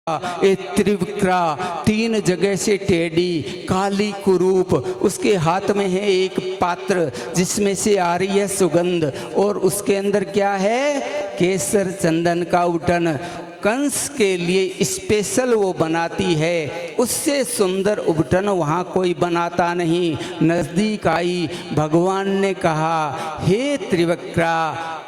ए त्रिविक्रा, तीन जगह से टेढ़ी, काली कुरूप। उसके हाथ में है एक पात्र जिसमें से आ रही है सुगंध, और उसके अंदर क्या है? केसर चंदन का उबटन। कंस के लिए स्पेशल वो बनाती है, उससे सुंदर उबटन वहाँ कोई बनाता नहीं। नज़दीक आई, भगवान ने कहा, हे त्रिविक्रा,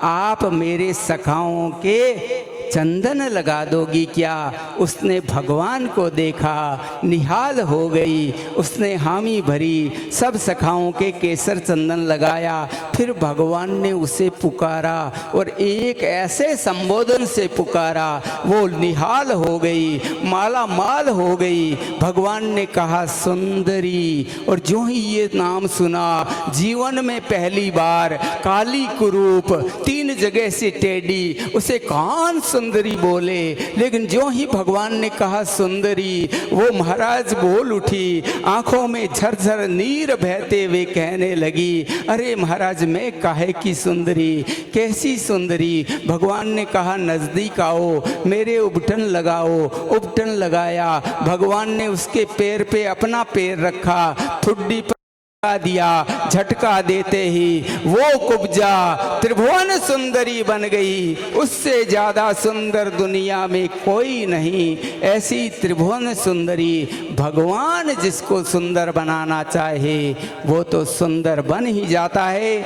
आप मेरे सखाओं के चंदन लगा दोगी क्या? उसने भगवान को देखा, निहाल हो गई, उसने हामी भरी, सब सखाओं के केसर चंदन लगाया। फिर भगवान ने उसे पुकारा और एक ऐसे संबोधन से पुकारा, वो निहाल हो गई, माला माल हो गई। भगवान ने कहा, सुंदरी। और जो ही ये नाम सुना, जीवन में पहली बार काली कुरूप, तीन जगह से टेढ़ी, उसे कौन सुंदरी बोले। लेकिन जो ही भगवान ने कहा सुंदरी, वो महाराज बोल उठी, आंखों में झरझर नीर बहते हुए कहने लगी, अरे महाराज, मैं काहे की सुंदरी, कैसी सुंदरी? भगवान ने कहा, नजदीक आओ, मेरे उबटन लगाओ। उबटन लगाया, भगवान ने उसके पैर पे अपना पैर रखा, ठुड्डी पर दिया, झटका देते ही वो कुब्जा त्रिभुवन सुंदरी बन गई। उससे ज्यादा सुंदर दुनिया में कोई नहीं। ऐसी त्रिभुवन सुंदरी, भगवान जिसको सुंदर बनाना चाहे वो तो सुंदर बन ही जाता है।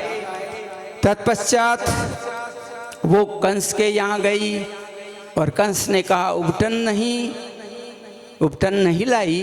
तत्पश्चात वो कंस के यहाँ गई और कंस ने कहा, उबटन नहीं लाई।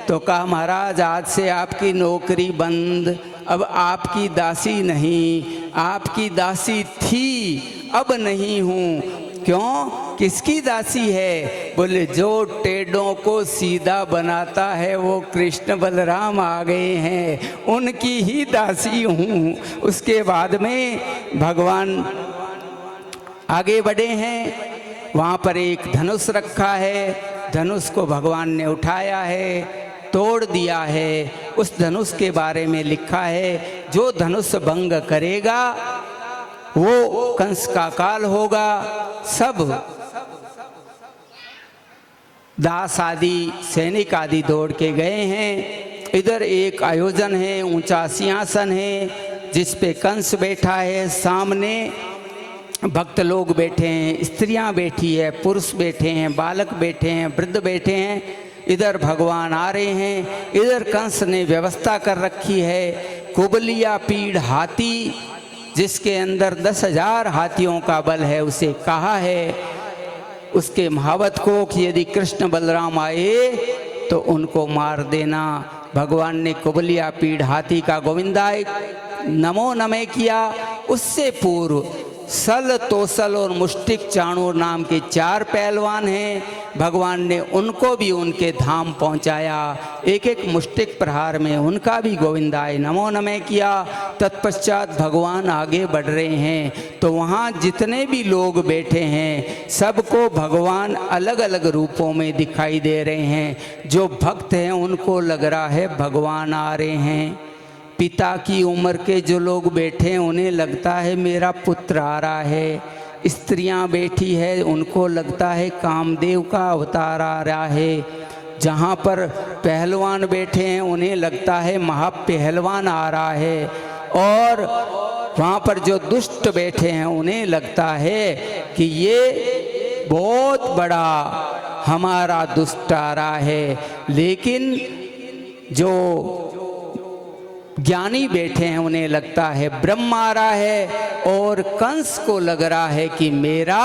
तो कहा, महाराज, आज से आपकी नौकरी बंद, अब आपकी दासी नहीं, आपकी दासी थी, अब नहीं हूँ। क्यों? किसकी दासी है? बोले, जो टेढ़ों को सीधा बनाता है वो कृष्ण बलराम आ गए हैं, उनकी ही दासी हूँ। उसके बाद में भगवान आगे बढ़े हैं, वहाँ पर एक धनुष रखा है, धनुष को भगवान ने उठाया है, तोड़ दिया है। उस धनुष के बारे में लिखा है, जो धनुष भंग करेगा वो कंस का काल होगा। सब दास आदि, सैनिक आदि दौड़ के गए हैं। इधर एक आयोजन है, ऊंचा सिंहासन है जिस पे कंस बैठा है, सामने भक्त लोग बैठे हैं, स्त्रियां बैठी है, पुरुष बैठे हैं, बालक बैठे हैं, वृद्ध बैठे हैं। इधर भगवान आ रहे हैं, इधर कंस ने व्यवस्था कर रखी है, कुबलिया पीढ़ हाथी, जिसके अंदर 10,000 हाथियों का बल है। उसे कहा है उसके महावत को कि यदि कृष्ण बलराम आए तो उनको मार देना। भगवान ने कुबलिया पीढ़ हाथी का गोविंदाय नमो नमः किया। उससे पूर्व सल, तोसल और मुष्टिक चाणूर नाम के 4 पहलवान हैं, भगवान ने उनको भी उनके धाम पहुंचाया। एक एक मुष्टिक प्रहार में उनका भी गोविंदाय नमो नमः किया। तत्पश्चात भगवान आगे बढ़ रहे हैं, तो वहाँ जितने भी लोग बैठे हैं सबको भगवान अलग अलग रूपों में दिखाई दे रहे हैं। जो भक्त हैं उनको लग रहा है भगवान आ रहे हैं। पिता की उम्र के जो लोग बैठे हैं उन्हें लगता है मेरा पुत्र आ रहा है। स्त्रियां बैठी है, उनको लगता है कामदेव का अवतार आ रहा है। जहाँ पर पहलवान बैठे हैं उन्हें लगता है महापहलवान आ रहा है। और वहाँ पर जो दुष्ट बैठे हैं उन्हें लगता है कि ये बहुत बड़ा हमारा दुष्ट आ रहा है। लेकिन जो ज्ञानी बैठे हैं उन्हें लगता है ब्रह्म आ रहा है। और कंस को लग रहा है कि मेरा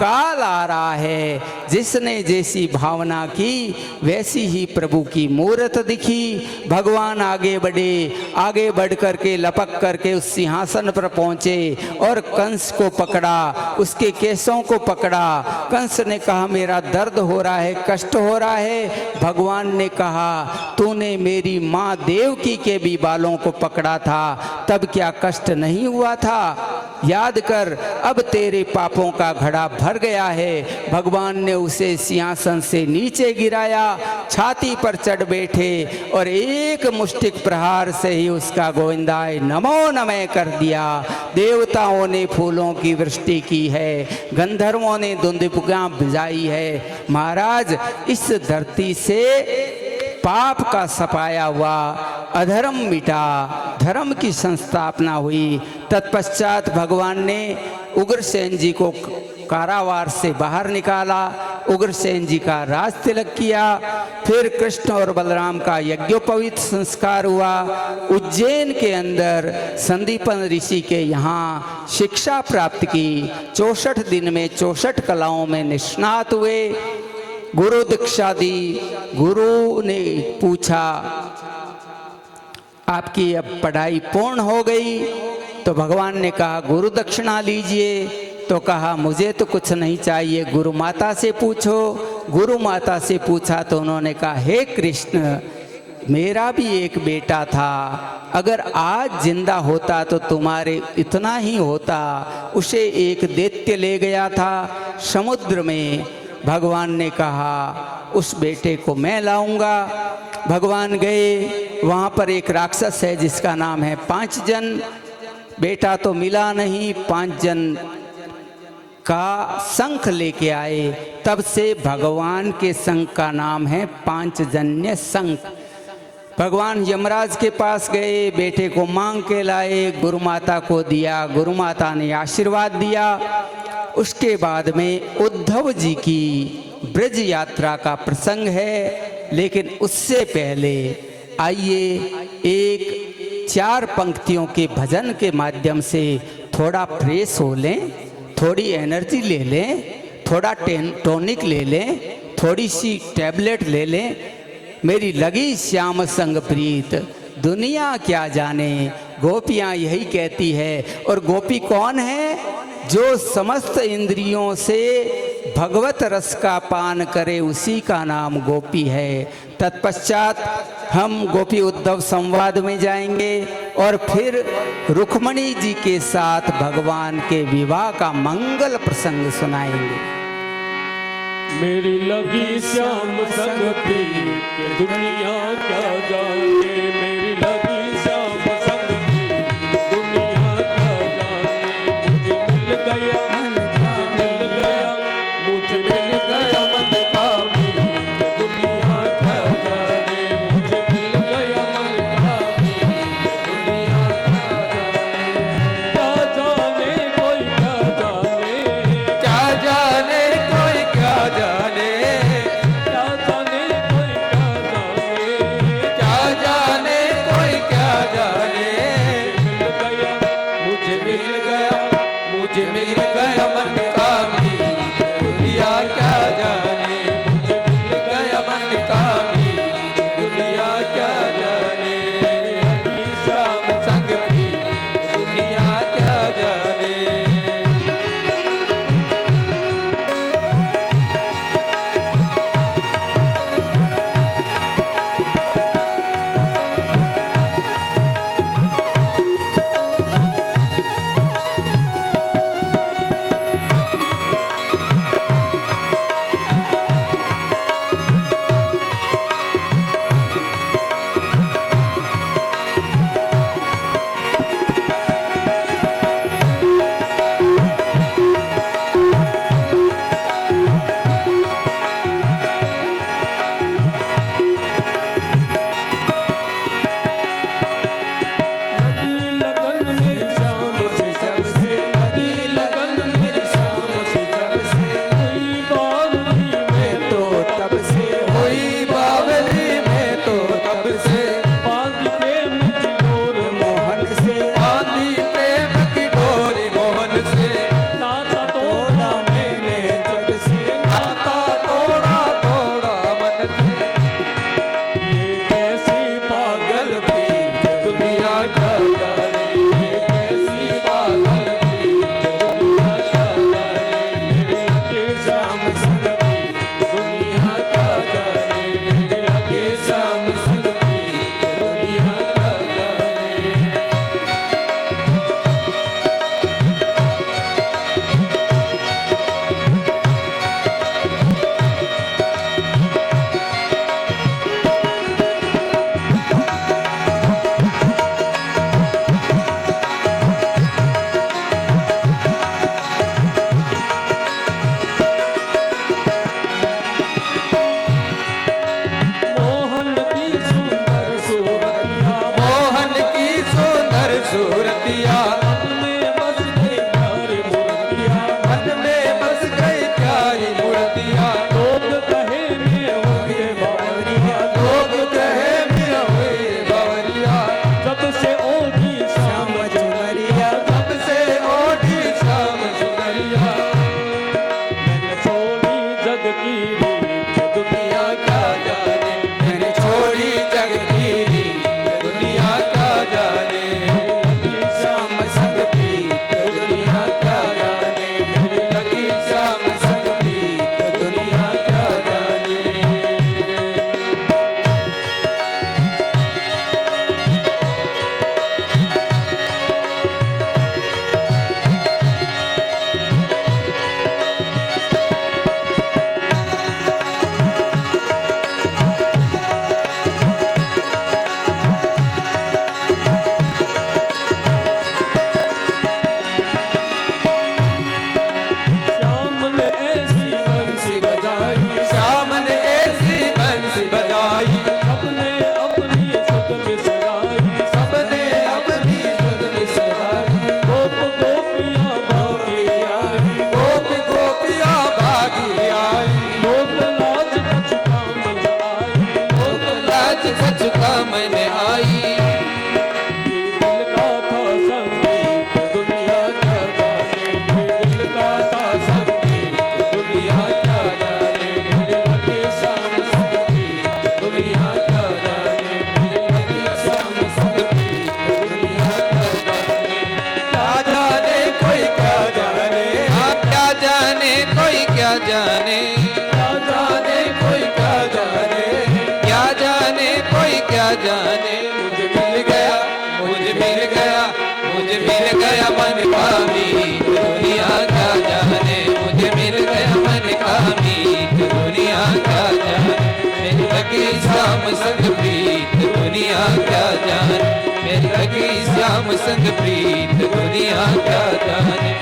काल आ रहा है। जिसने जैसी भावना की वैसी ही प्रभु की मूर्त दिखी। भगवान आगे बढ़े, आगे बढ़ करके लपक करके उस सिंहासन पर पहुँचे और कंस को पकड़ा, उसके केसों को पकड़ा। कंस ने कहा, मेरा दर्द हो रहा है, कष्ट हो रहा है। भगवान ने कहा, तूने मेरी माँ देवकी के भी बालों को पकड़ा था, तब क्या कष्ट नहीं हुआ था? याद कर, अब तेरे पापों का घड़ा भर गया है। भगवान ने उसे सिंहासन से नीचे गिराया, छाती पर चढ़ बैठे और एक मुष्टिक प्रहार से ही उसका गोविंदाय नमो नमः कर दिया। देवताओं ने फूलों की वृष्टि की है, गंधर्वों ने दुंदुभियां बजाई है। महाराज, इस धरती से पाप का सफाया हुआ, अधर्म मिटा, धर्म की संस्थापना हुई। तत्पश्चात भगवान ने उग्रसेन जी को कारावास से बाहर निकाला, उग्रसेन जी का राज तिलक किया। फिर कृष्ण और बलराम का यज्ञोपवीत संस्कार हुआ। उज्जैन के अंदर संदीपन ऋषि के यहाँ शिक्षा प्राप्त की। 64 दिन में 64 कलाओं में निष्णात हुए। गुरु दीक्षा दी। गुरु ने पूछा, आपकी अब पढ़ाई पूर्ण हो गई? तो भगवान ने कहा, गुरु दक्षिणा लीजिए। तो कहा, मुझे तो कुछ नहीं चाहिए, गुरु माता से पूछो। गुरु माता से पूछा तो उन्होंने कहा, हे कृष्ण, मेरा भी एक बेटा था, अगर आज जिंदा होता तो तुम्हारे इतना ही होता। उसे एक दैत्य ले गया था समुद्र में। भगवान ने कहा, उस बेटे को मैं लाऊंगा। भगवान गए, वहाँ पर एक राक्षस है जिसका नाम है पांचजन। बेटा तो मिला नहीं, पांचजन का शंख लेके आए। तब से भगवान के शंख का नाम है पांचजन्य शंख। भगवान यमराज के पास गए, बेटे को मांग के लाए, गुरु माता को दिया। गुरु माता ने आशीर्वाद दिया। उसके बाद में उद्धव जी की ब्रज यात्रा का प्रसंग है। लेकिन उससे पहले आइए एक 4 पंक्तियों के भजन के माध्यम से थोड़ा फ्रेश हो लें, थोड़ी एनर्जी ले लें, थोड़ा टॉनिक ले लें, थोड़ी सी टैबलेट ले लें। मेरी लगी श्याम संग प्रीत, दुनिया क्या जाने, गोपियाँ यही कहती है। और गोपी कौन है? जो समस्त इंद्रियों से भगवत रस का पान करे, उसी का नाम गोपी है। तत्पश्चात हम गोपी उद्धव संवाद में जाएंगे और फिर रुक्मणी जी के साथ भगवान के विवाह का मंगल प्रसंग सुनाएंगे। मेरी लगी श्याम संग प्रीत, दुनिया क्या जाने। मेरी लगी श्याम संग प्रीत, दुनिया क्या जाने। मुझे मिल गया, मुझे मिल गया मन का मीत, दुनिया क्या जाने। मुझे मिल गया मन का मीत, दुनिया क्या जाने। क्या जाने कोई क्या जाने, क्या जाने कोई क्या जाने, क्या जाने कोई क्या जाने। मुझे मिल गया, मुझे मिल गया मन का मीत, दुनिया क्या जाने। मुझे मिल गया मन का मीत, दुनिया क्या जाने। श्याम संग प्रीत, दुनिया क्या जाने। जाने, क्या जाने कोई क्या जाने, क्या जाने कोई क्या जाने। मुझे मिल गया, मुझे मिल गया, मुझे मिल गया मन का मीत, दुनिया क्या जाने। मुझे मिल गया मन का मीत, दुनिया क्या जाने। मेरी लगी श्याम संग प्रीत, दुनिया क्या जाने। मेरी लगी श्याम संग प्रीत, दुनिया क्या जाने।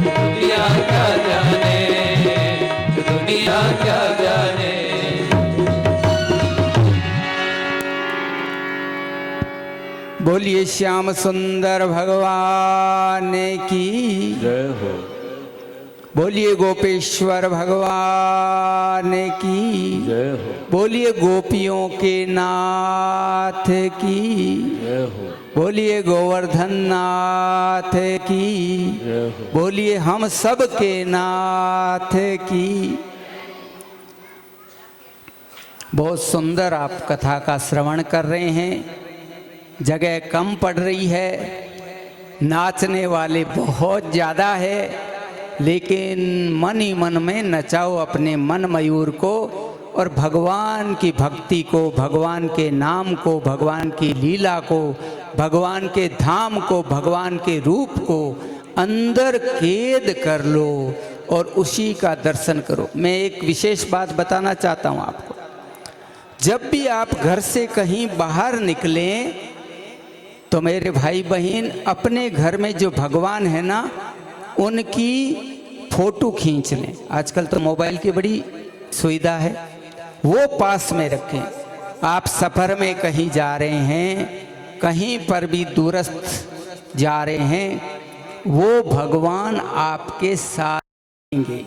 दुनिया क्या जाने, दुनिया क्या जाने। बोलिए श्याम सुंदर भगवान की जय हो। बोलिए गोपेश्वर भगवान की जय हो। बोलिए गोपियों के नाथ की जय हो। बोलिए गोवर्धन नाथ की जय हो। बोलिए हम सब के नाथ की। बहुत सुंदर आप कथा का श्रवण कर रहे हैं। जगह कम पड़ रही है, नाचने वाले बहुत ज़्यादा है, लेकिन मन ही मन में नचाओ अपने मन मयूर को और भगवान की भक्ति को, भगवान के नाम को, भगवान की लीला को, भगवान के धाम को, भगवान के रूप को अंदर कैद कर लो और उसी का दर्शन करो। मैं एक विशेष बात बताना चाहता हूँ आपको। जब भी आप घर से कहीं बाहर निकलें तो मेरे भाई बहन अपने घर में जो भगवान है ना, उनकी फोटो खींच लें। आजकल तो मोबाइल की बड़ी सुविधा है, वो पास में रखें। आप सफ़र में कहीं जा रहे हैं, कहीं पर भी दूरस्थ जा रहे हैं, वो भगवान आपके साथ रहेंगे।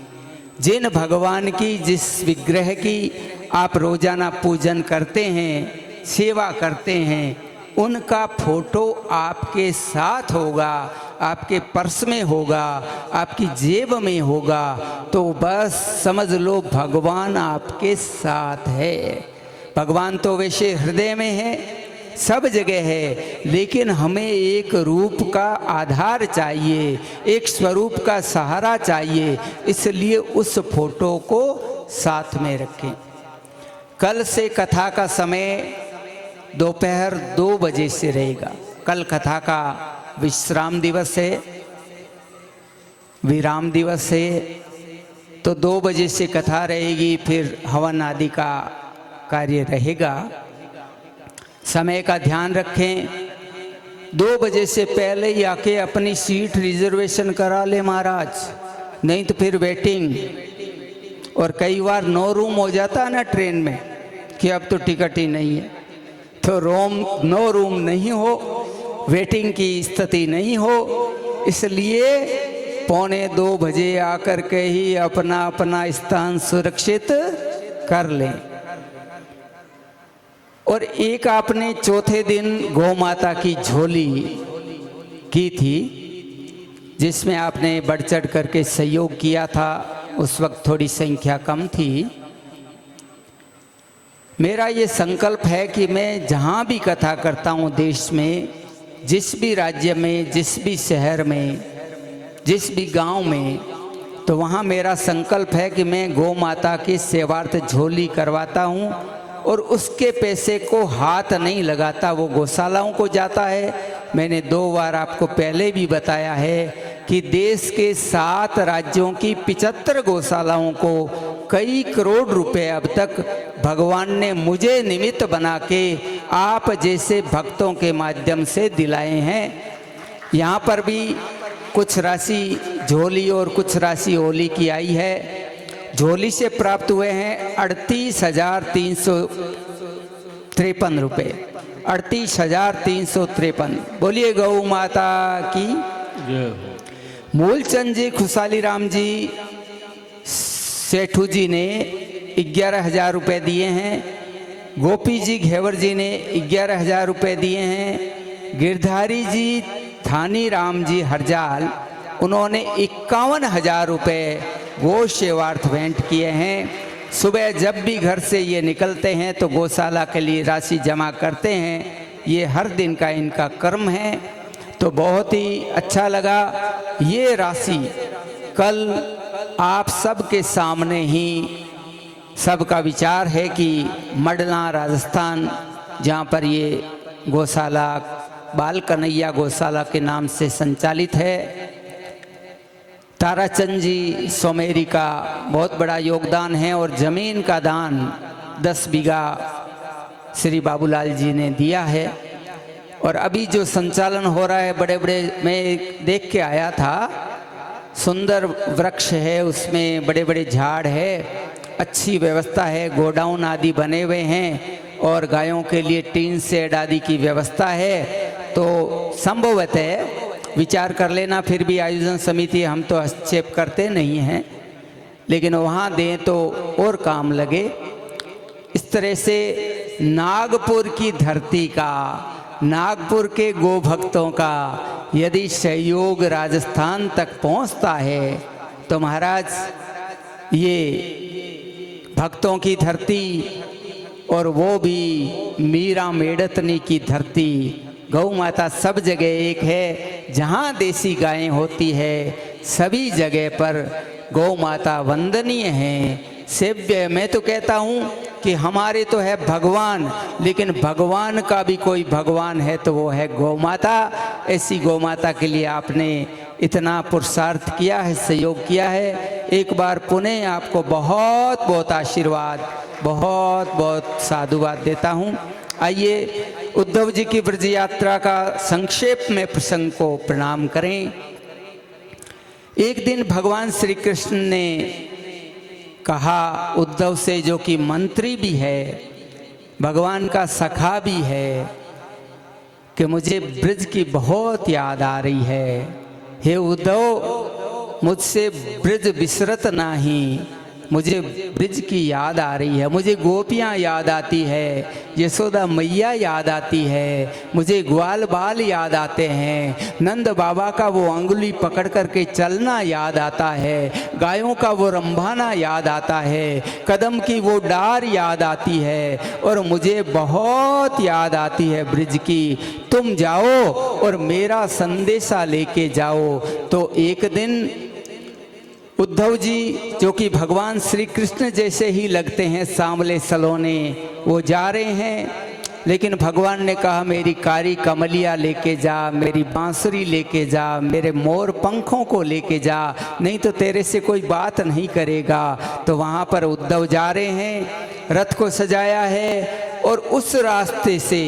जिन भगवान की, जिस विग्रह की आप रोजाना पूजन करते हैं, सेवा करते हैं, उनका फोटो आपके साथ होगा, आपके पर्स में होगा, आपकी जेब में होगा, तो बस समझ लो भगवान आपके साथ है। भगवान तो वैसे हृदय में है, सब जगह है, लेकिन हमें एक रूप का आधार चाहिए, एक स्वरूप का सहारा चाहिए, इसलिए उस फोटो को साथ में रखें। कल से कथा का समय दोपहर 2 बजे से रहेगा। कल कथा का विश्राम दिवस है, विराम दिवस है, तो 2 बजे से कथा रहेगी, फिर हवन आदि का कार्य रहेगा। समय का ध्यान रखें। 2 बजे से पहले ही आके अपनी सीट रिजर्वेशन करा ले महाराज, नहीं तो फिर वेटिंग। और कई बार 9 रूम हो जाता है ना ट्रेन में कि अब तो टिकट ही नहीं है, तो 9 रूम नहीं हो, वेटिंग की स्थिति नहीं हो, इसलिए 1:45 बजे आकर के ही अपना अपना स्थान सुरक्षित कर लें। और एक आपने चौथे दिन गौ माता की झोली की थी, जिसमें आपने बढ़ चढ़ करके सहयोग किया था। उस वक्त थोड़ी संख्या कम थी। मेरा ये संकल्प है कि मैं जहाँ भी कथा करता हूँ देश में, जिस भी राज्य में, जिस भी शहर में, जिस भी गांव में, तो वहाँ मेरा संकल्प है कि मैं गौ माता की सेवार्थ झोली करवाता हूँ और उसके पैसे को हाथ नहीं लगाता, वो गौशालाओं को जाता है। मैंने 2 बार आपको पहले भी बताया है कि देश के 7 राज्यों की 75 गौशालाओं को कई करोड़ रुपए अब तक भगवान ने मुझे निमित्त बना के आप जैसे भक्तों के माध्यम से दिलाए हैं। यहाँ पर भी कुछ राशि झोली और कुछ राशि ओली की आई है। झोली से प्राप्त हुए हैं 38,353 रुपये, 38,353। बोलिए गौ माता की जय हो। मूलचंद जी, खुशाली राम जी, सेठू जी ने 11,000 रुपये दिए हैं। गोपी जी घेवर जी ने 11,000 रुपये दिए हैं। गिरधारी जी, थानी राम जी हरजाल, उन्होंने 51,000 रुपये गो सेवार्थ भेंट किए हैं। सुबह जब भी घर से ये निकलते हैं तो गौशाला के लिए राशि जमा करते हैं। ये हर दिन का इनका कर्म है, तो बहुत ही अच्छा लगा। ये राशि कल आप सबके सामने ही सबका विचार है कि मडला राजस्थान, जहाँ पर ये गौशाला बाल कन्हैया गौशाला के नाम से संचालित है, ताराचंद जी सोमेरी का बहुत बड़ा योगदान है और ज़मीन का दान 10 बीघा श्री बाबूलाल जी ने दिया है। और अभी जो संचालन हो रहा है, बड़े बड़े, मैं देख के आया था, सुंदर वृक्ष है, उसमें बड़े बड़े झाड़ है, अच्छी व्यवस्था है, गोडाउन आदि बने हुए हैं और गायों के लिए टीन शेड आदि की व्यवस्था है। तो संभवतः विचार कर लेना। फिर भी आयोजन समिति, हम तो हस्तक्षेप करते नहीं हैं, लेकिन वहाँ दें तो और काम लगे। इस तरह से नागपुर की धरती का, नागपुर के गो भक्तों का यदि सहयोग राजस्थान तक पहुंचता है तो महाराज, ये भक्तों की धरती और वो भी मीरा मेड़तनी की धरती, गौ माता सब जगह एक है। जहाँ देसी गायें होती है सभी जगह पर गौ माता वंदनीय है, सेव्य। मैं तो कहता हूँ कि हमारे तो है भगवान, लेकिन भगवान का भी कोई भगवान है तो वो है गौ माता। ऐसी गौ माता के लिए आपने इतना पुरुषार्थ किया है, सहयोग किया है। एक बार पुनः आपको बहुत बहुत आशीर्वाद, बहुत बहुत साधुवाद देता हूँ। आइए उद्धव जी की ब्रज यात्रा का संक्षेप में प्रसंग को प्रणाम करें। एक दिन भगवान श्री कृष्ण ने कहा उद्धव से, जो कि मंत्री भी है, भगवान का सखा भी है, कि मुझे ब्रज की बहुत याद आ रही है। हे उद्धव, मुझसे ब्रज बिसरत नाही, मुझे ब्रज की याद आ रही है, मुझे गोपियाँ याद आती है, यशोदा मैया याद आती है, मुझे ग्वाल बाल याद आते हैं, नंद बाबा का वो अंगुली पकड़ करके चलना याद आता है, गायों का वो रंभाना याद आता है, कदम की वो डार याद आती है, और मुझे बहुत याद आती है ब्रज की। तुम जाओ और मेरा संदेशा लेके जाओ। तो एक दिन उद्धव जी, जो कि भगवान श्री कृष्ण जैसे ही लगते हैं, सांवले सलोने, वो जा रहे हैं, लेकिन भगवान ने कहा मेरी कारी कमलिया लेके जा, मेरी बांसुरी लेके जा, मेरे मोर पंखों को लेके जा, नहीं तो तेरे से कोई बात नहीं करेगा। तो वहाँ पर उद्धव जा रहे हैं, रथ को सजाया है, और उस रास्ते से,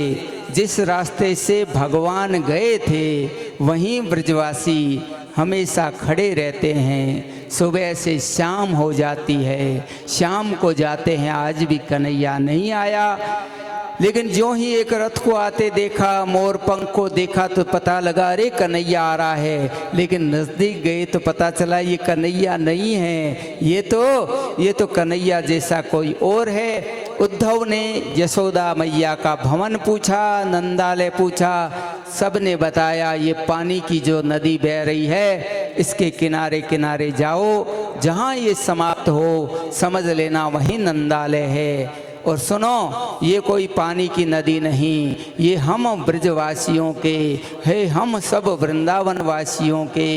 जिस रास्ते से भगवान गए थे, वहीं ब्रजवासी हमेशा खड़े रहते हैं। सुबह से शाम हो जाती है, शाम को जाते हैं, आज भी कन्हैया नहीं आया। लेकिन जो ही एक रथ को आते देखा, मोर पंख को देखा, तो पता लगा अरे कन्हैया आ रहा है। लेकिन नज़दीक गए तो पता चला ये कन्हैया नहीं है, ये तो कन्हैया जैसा कोई और है। उद्धव ने यशोदा मैया का भवन पूछा, नंदालय पूछा, सब ने बताया ये पानी की जो नदी बह रही है, इसके किनारे किनारे जाओ, जहाँ ये समाप्त हो समझ लेना वहीं नंदालय है। और सुनो, ये कोई पानी की नदी नहीं, ये हम ब्रजवासियों के है, हम सब वृंदावन वासियों के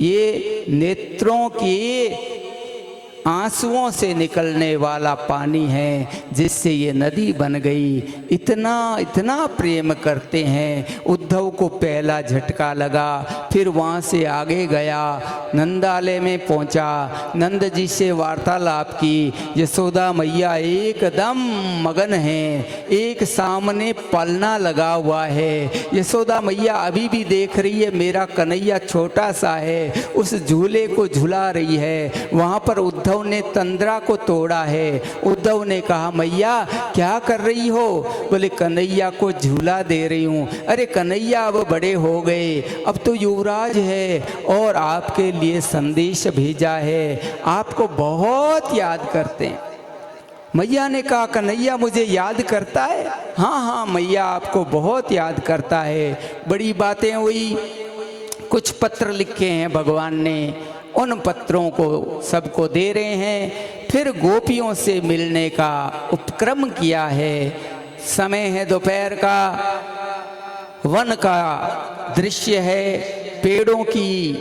ये नेत्रों की आंसुओं से निकलने वाला पानी है, जिससे ये नदी बन गई। इतना इतना प्रेम करते हैं। उद्धव को पहला झटका लगा, फिर वहाँ से आगे गया, नंदालय में पहुँचा, नंद जी से वार्तालाप की। यशोदा मैया एकदम मगन है, एक सामने पलना लगा हुआ है। यशोदा मैया अभी भी देख रही है मेरा कन्हैया छोटा सा है, उस झूले को झुला रही है। वहाँ पर उद्धव ने तंद्रा को तोड़ा है। उद्धव ने कहा मैया क्या कर रही हो? बोले कन्हैया को झूला दे रही हूँ। अरे कन्हैया अब बड़े हो गए, अब तो युवराज है और आपके लिए संदेश भेजा है, आपको बहुत याद करते हैं। मैया ने कहा कन्हैया मुझे याद करता है? हाँ हाँ मैया आपको बहुत याद करता है। बड़ी बातें हुई, कुछ पत्र लिखे हैं भगवान ने, उन पत्रों को सबको दे रहे हैं। फिर गोपियों से मिलने का उपक्रम किया है। समय है दोपहर का, वन का दृश्य है, पेड़ों की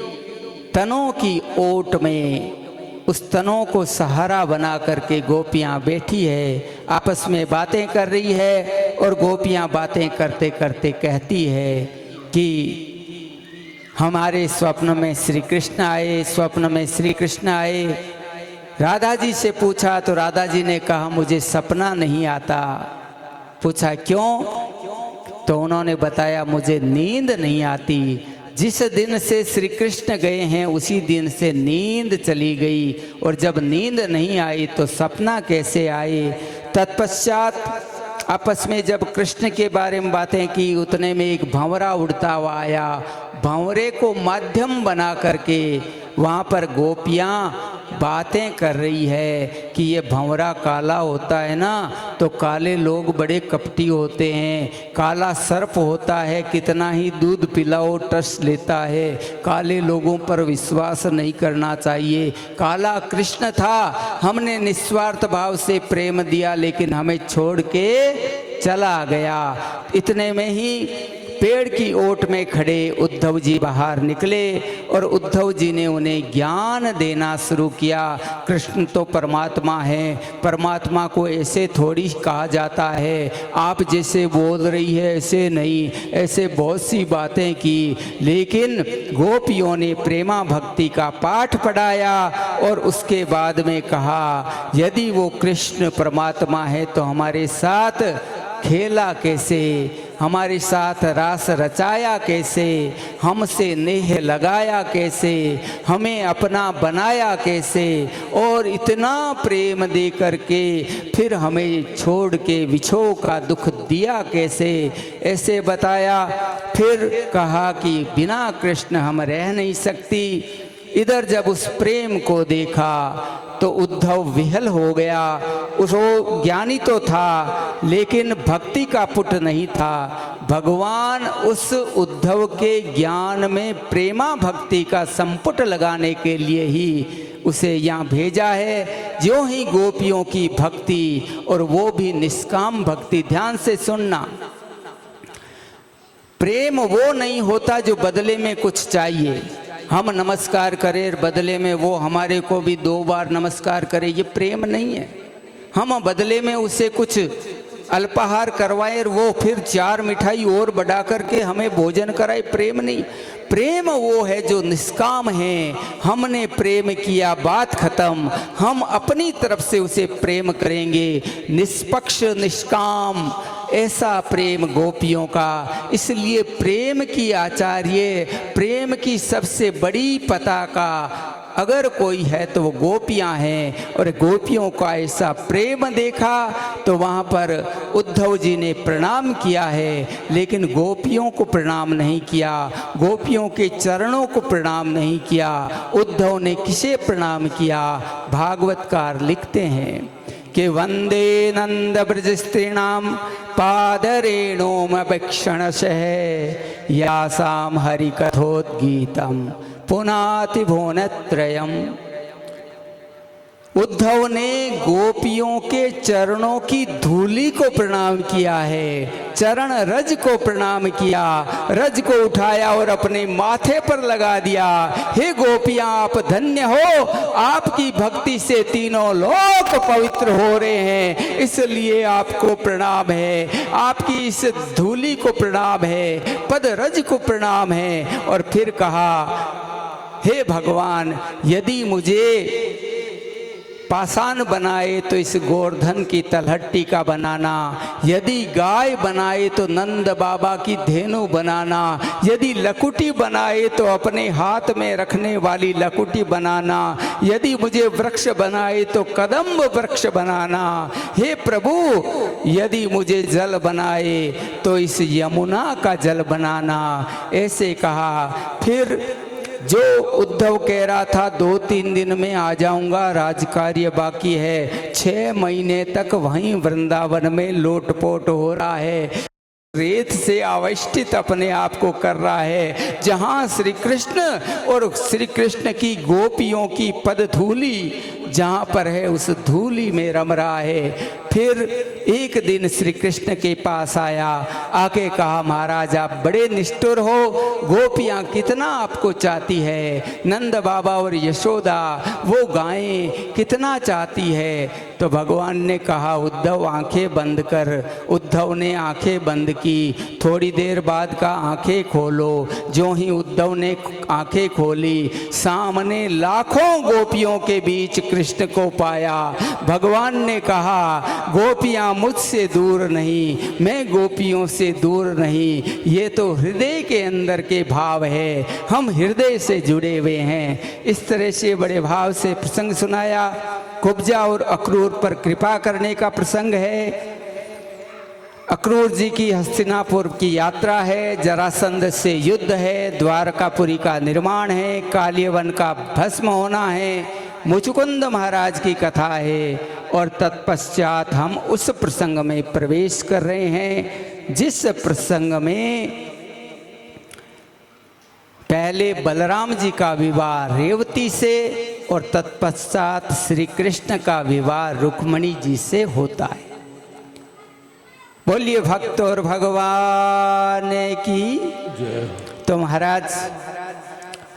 तनों की ओट में उस तनों को सहारा बना करके गोपियाँ बैठी है, आपस में बातें कर रही है। और गोपियाँ बातें करते करते कहती है कि हमारे स्वप्न में श्री कृष्ण आए, स्वप्न में श्री कृष्ण आए। राधा जी से पूछा तो राधा जी ने कहा मुझे सपना नहीं आता। पूछा क्यों? तो उन्होंने बताया मुझे नींद नहीं आती। जिस दिन से श्री कृष्ण गए हैं उसी दिन से नींद चली गई, और जब नींद नहीं आई तो सपना कैसे आए। तत्पश्चात आपस में जब कृष्ण के बारे में बातें की, उतने में एक भंवरा उड़ता हुआ आया। भंवरे को माध्यम बना करके वहाँ पर गोपियाँ बातें कर रही है कि ये भंवरा काला होता है ना, तो काले लोग बड़े कपटी होते हैं। काला सर्प होता है, कितना ही दूध पिलाओ टस लेता है। काले लोगों पर विश्वास नहीं करना चाहिए। काला कृष्ण था, हमने निस्वार्थ भाव से प्रेम दिया, लेकिन हमें छोड़ के चला गया। इतने में ही पेड़ की ओट में खड़े उद्धव जी बाहर निकले और उद्धव जी ने उन्हें ज्ञान देना शुरू किया। कृष्ण तो परमात्मा है, परमात्मा को ऐसे थोड़ी कहा जाता है। आप जैसे बोल रही है ऐसे नहीं, ऐसे बहुत सी बातें की। लेकिन गोपियों ने प्रेमा भक्ति का पाठ पढ़ाया और उसके बाद में कहा यदि वो कृष्ण परमात्मा है तो हमारे साथ खेला कैसे, हमारे साथ रास रचाया कैसे, हमसे नेह लगाया कैसे, हमें अपना बनाया कैसे, और इतना प्रेम दे करके फिर हमें छोड़ के विछोह का दुख दिया कैसे, ऐसे बताया। फिर कहा कि बिना कृष्ण हम रह नहीं सकती। इधर जब उस प्रेम को देखा तो उद्धव विहल हो गया। वो ज्ञानी तो था लेकिन भक्ति का पुट नहीं था। भगवान उस उद्धव के ज्ञान में प्रेमा भक्ति का संपुट लगाने के लिए ही उसे यहाँ भेजा है। ज्यों ही गोपियों की भक्ति, और वो भी निष्काम भक्ति, ध्यान से सुनना, प्रेम वो नहीं होता जो बदले में कुछ चाहिए। हम नमस्कार करें बदले में वो हमारे को भी 2 बार नमस्कार करे, ये प्रेम नहीं है। हम बदले में उसे कुछ अल्पाहार करवाए और वो फिर 4 मिठाई और बढ़ा करके हमें भोजन कराए, प्रेम नहीं। प्रेम वो है जो निष्काम है। हमने प्रेम किया, बात खत्म। हम अपनी तरफ से उसे प्रेम करेंगे, निष्पक्ष निष्काम, ऐसा प्रेम गोपियों का। इसलिए प्रेम की आचार्य, प्रेम की सबसे बड़ी पताका अगर कोई है तो वो गोपियां हैं। और गोपियों का ऐसा प्रेम देखा तो वहाँ पर उद्धव जी ने प्रणाम किया है, लेकिन गोपियों को प्रणाम नहीं किया, गोपियों के चरणों को प्रणाम नहीं किया। उद्धव ने किसे प्रणाम किया? भागवतकार लिखते हैं कि वंदे नंद ब्रज स्त्रीणाम पादरेणुमभीक्षणशः यासाम हरिकथोद्गीतम पुनाति भुवनत्रयम्। उद्धव ने गोपियों के चरणों की धूलि को प्रणाम किया है, चरण रज को प्रणाम किया, रज को उठाया और अपने माथे पर लगा दिया। हे गोपियां, आप धन्य हो, आपकी भक्ति से तीनों लोक पवित्र हो रहे हैं, इसलिए आपको प्रणाम है। आपकी इस धूलि को प्रणाम है, पद रज को प्रणाम है। और फिर कहा, हे भगवान, यदि मुझे पाषाण बनाए तो इस गोवर्धन की तलहट्टी का बनाना, यदि गाय बनाए तो नंद बाबा की धेनु बनाना, यदि लकुटी बनाए तो अपने हाथ में रखने वाली लकुटी बनाना, यदि मुझे वृक्ष बनाए तो कदम्ब वृक्ष बनाना। हे प्रभु, यदि मुझे जल बनाए तो इस यमुना का जल बनाना। ऐसे कहा। फिर जो उद्धव कह रहा था 2-3 दिन में आ जाऊंगा, राजकार्य बाकी है, 6 महीने तक वहीं वृंदावन में लोटपोट हो रहा है, रेत से आविष्टित अपने आप को कर रहा है। जहाँ श्री कृष्ण और श्री कृष्ण की गोपियों की पदधूलि जहाँ पर है उस धूली में रम रहा है। फिर एक दिन श्री कृष्ण के पास आया, आके कहा महाराज आप बड़े निष्ठुर हो, गोपियाँ कितना आपको चाहती है, नंद बाबा और यशोदा वो गायें कितना चाहती है। तो भगवान ने कहा उद्धव आंखें बंद कर। उद्धव ने आंखें बंद की, थोड़ी देर बाद का आंखें खोलो। जो ही उद्धव ने आंखें खोली, सामने लाखों गोपियों के बीच कृष्ण को पाया। भगवान ने कहा गोपियाँ मुझसे दूर नहीं, मैं गोपियों से दूर नहीं, ये तो हृदय के अंदर के भाव है, हम हृदय से जुड़े हुए हैं। इस तरह से बड़े भाव से प्रसंग सुनाया। कुब्जा और अक्रूर पर कृपा करने का प्रसंग है। अक्रूर जी की हस्तिनापुर की यात्रा है, जरासंध से युद्ध है, द्वारकापुरी का निर्माण है, कालियवन का भस्म होना है, मुचुकुंद महाराज की कथा है। और तत्पश्चात हम उस प्रसंग में प्रवेश कर रहे हैं जिस प्रसंग में पहले बलराम जी का विवाह रेवती से और तत्पश्चात श्री कृष्ण का विवाह रुक्मणी जी से होता है। बोलिए भक्त और भगवान की जय। तो महाराज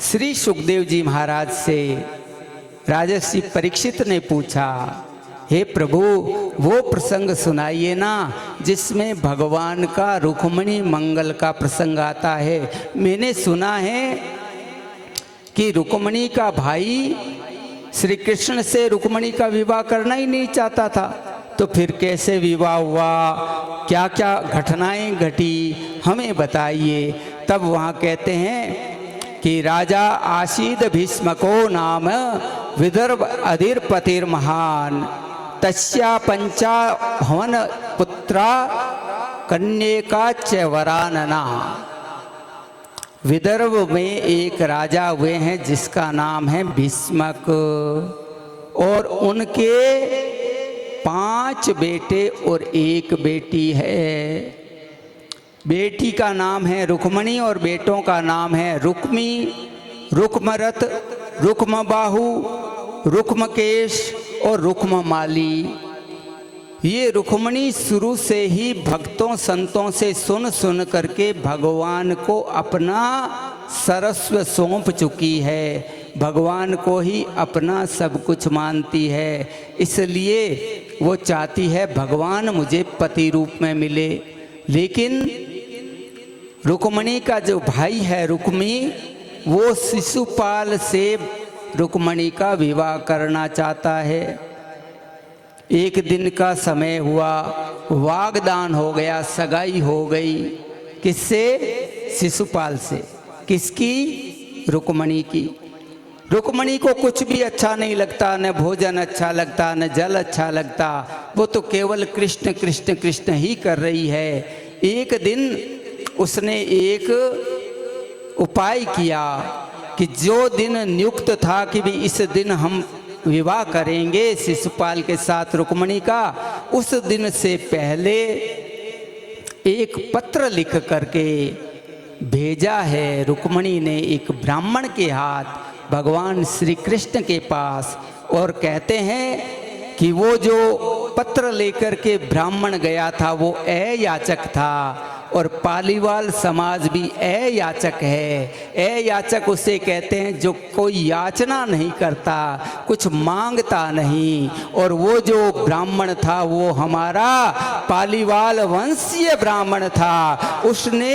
श्री सुखदेव जी महाराज से राजर्षि परीक्षित ने पूछा, हे प्रभु वो प्रसंग सुनाइए ना जिसमें भगवान का रुक्मणी मंगल का प्रसंग आता है। मैंने सुना है कि रुक्मणी का भाई श्री कृष्ण से रुक्मणी का विवाह करना ही नहीं चाहता था, तो फिर कैसे विवाह हुआ, क्या क्या घटनाएं घटी, हमें बताइए। तब वहाँ कहते हैं कि राजा आशीद भीष्मको नाम विदर्भ अधिरपतिर महान, तस्या पंचा भवन पुत्रा कन्यका च वरानना। विदर्भ में एक राजा हुए हैं जिसका नाम है भीष्मक, और उनके 5 बेटे और 1 बेटी है। बेटी का नाम है रुक्मणी और बेटों का नाम है रुक्मी, रुक्मरथ, रुक्मबाहु, रुक्मकेश और रुक्ममाली। ये रुक्मणी शुरू से ही भक्तों संतों से सुन सुन करके भगवान को अपना सर्वस्व सौंप चुकी है, भगवान को ही अपना सब कुछ मानती है। इसलिए वो चाहती है भगवान मुझे पति रूप में मिले। लेकिन रुक्मणी का जो भाई है रुक्मी, वो शिशुपाल से रुक्मणी का विवाह करना चाहता है। एक दिन का समय हुआ, वागदान हो गया, सगाई हो गई। किससे? शिशुपाल से। किसकी? रुक्मणी की। रुक्मणी को कुछ भी अच्छा नहीं लगता, न भोजन अच्छा लगता, न जल अच्छा लगता, वो तो केवल कृष्ण कृष्ण कृष्ण ही कर रही है। एक दिन उसने एक उपाय किया कि जो दिन नियुक्त था कि भी इस दिन हम विवाह करेंगे शिशुपाल के साथ रुक्मणी का, उस दिन से पहले एक पत्र लिख करके भेजा है रुक्मणी ने एक ब्राह्मण के हाथ भगवान श्री कृष्ण के पास। और कहते हैं कि वो जो पत्र लेकर के ब्राह्मण गया था वो अयाचक था, और पालीवाल समाज भी अयाचक है। अयाचक उसे कहते हैं जो कोई याचना नहीं करता, कुछ मांगता नहीं। और वो जो ब्राह्मण था वो हमारा पालीवाल वंशीय ब्राह्मण था। उसने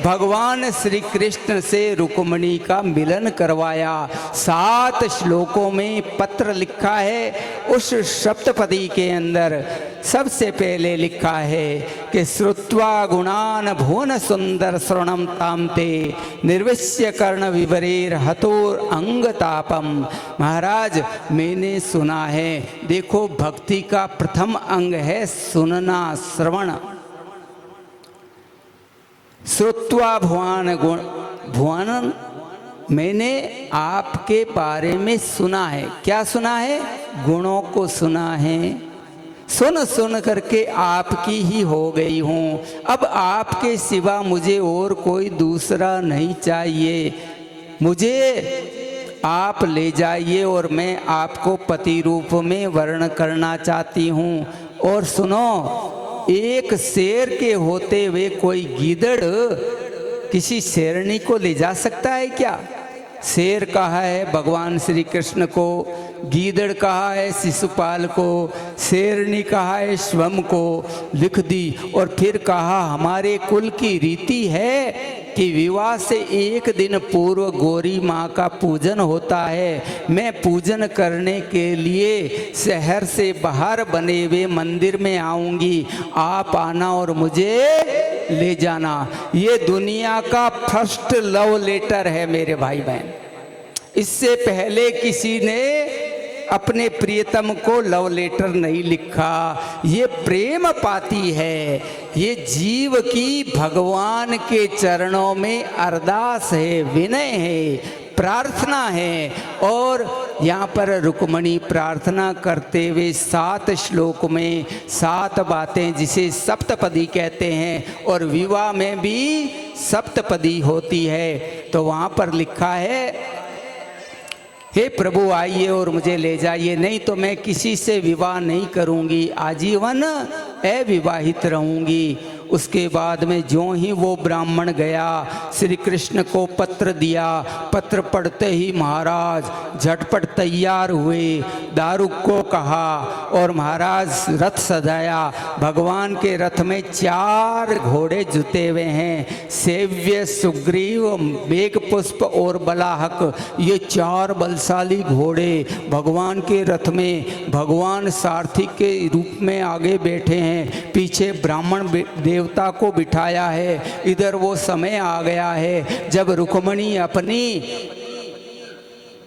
भगवान श्री कृष्ण से रुक्मणी का मिलन करवाया। 7 श्लोकों में पत्र लिखा है। उस सप्तपदी के अंदर सबसे पहले लिखा है कि श्रुत्वा गुणान भुवन सुंदर श्रवणम तामते निर्विश्य कर्ण विवरेर हतोर अंग तापम। महाराज मैंने सुना है, देखो भक्ति का प्रथम अंग है सुनना, श्रवण। श्रुत्वा भुवन, मैंने आपके बारे में सुना है। क्या सुना है? गुणों को सुना है। सुन सुन करके आपकी ही हो गई हूँ। अब आपके सिवा मुझे और कोई दूसरा नहीं चाहिए। मुझे आप ले जाइए और मैं आपको पति रूप में वर्ण करना चाहती हूँ। और सुनो, एक शेर के होते हुए कोई गीदड़ किसी शेरनी को ले जा सकता है क्या? शेर कहा है भगवान श्री कृष्ण को, गीदड़ कहा है शिशुपाल को, शेरनी कहा है स्वयं को लिख दी। और फिर कहा हमारे कुल की रीति है कि विवाह से एक दिन पूर्व गौरी माँ का पूजन होता है। मैं पूजन करने के लिए शहर से बाहर बने हुए मंदिर में आऊँगी, आप आना और मुझे ले जाना। ये दुनिया का फर्स्ट लव लेटर है मेरे भाई बहन। इससे पहले किसी ने अपने प्रियतम को लव लेटर नहीं लिखा। ये प्रेम पाती है, ये जीव की भगवान के चरणों में अरदास है, विनय है, प्रार्थना है। और यहाँ पर रुक्मणी प्रार्थना करते हुए 7 श्लोक में 7 बातें, जिसे सप्तपदी कहते हैं, और विवाह में भी सप्तपदी होती है। तो वहाँ पर लिखा है, हे प्रभु आइए और मुझे ले जाइए, नहीं तो मैं किसी से विवाह नहीं करूंगी, आजीवन अविवाहित रहूंगी। उसके बाद में जो ही वो ब्राह्मण गया, श्री कृष्ण को पत्र दिया। पत्र पढ़ते ही महाराज झटपट तैयार हुए, दारुक को कहा और महाराज रथ सजाया। भगवान के रथ में 4 घोड़े जुते हुए हैं, सेव्य, सुग्रीव, वेग पुष्प और बलाहक। ये 4 बलशाली घोड़े भगवान के रथ में भगवान सारथी के रूप में आगे बैठे हैं, पीछे ब्राह्मण देवता को बिठाया है। इधर वो समय आ गया है जब रुक्मणी अपनी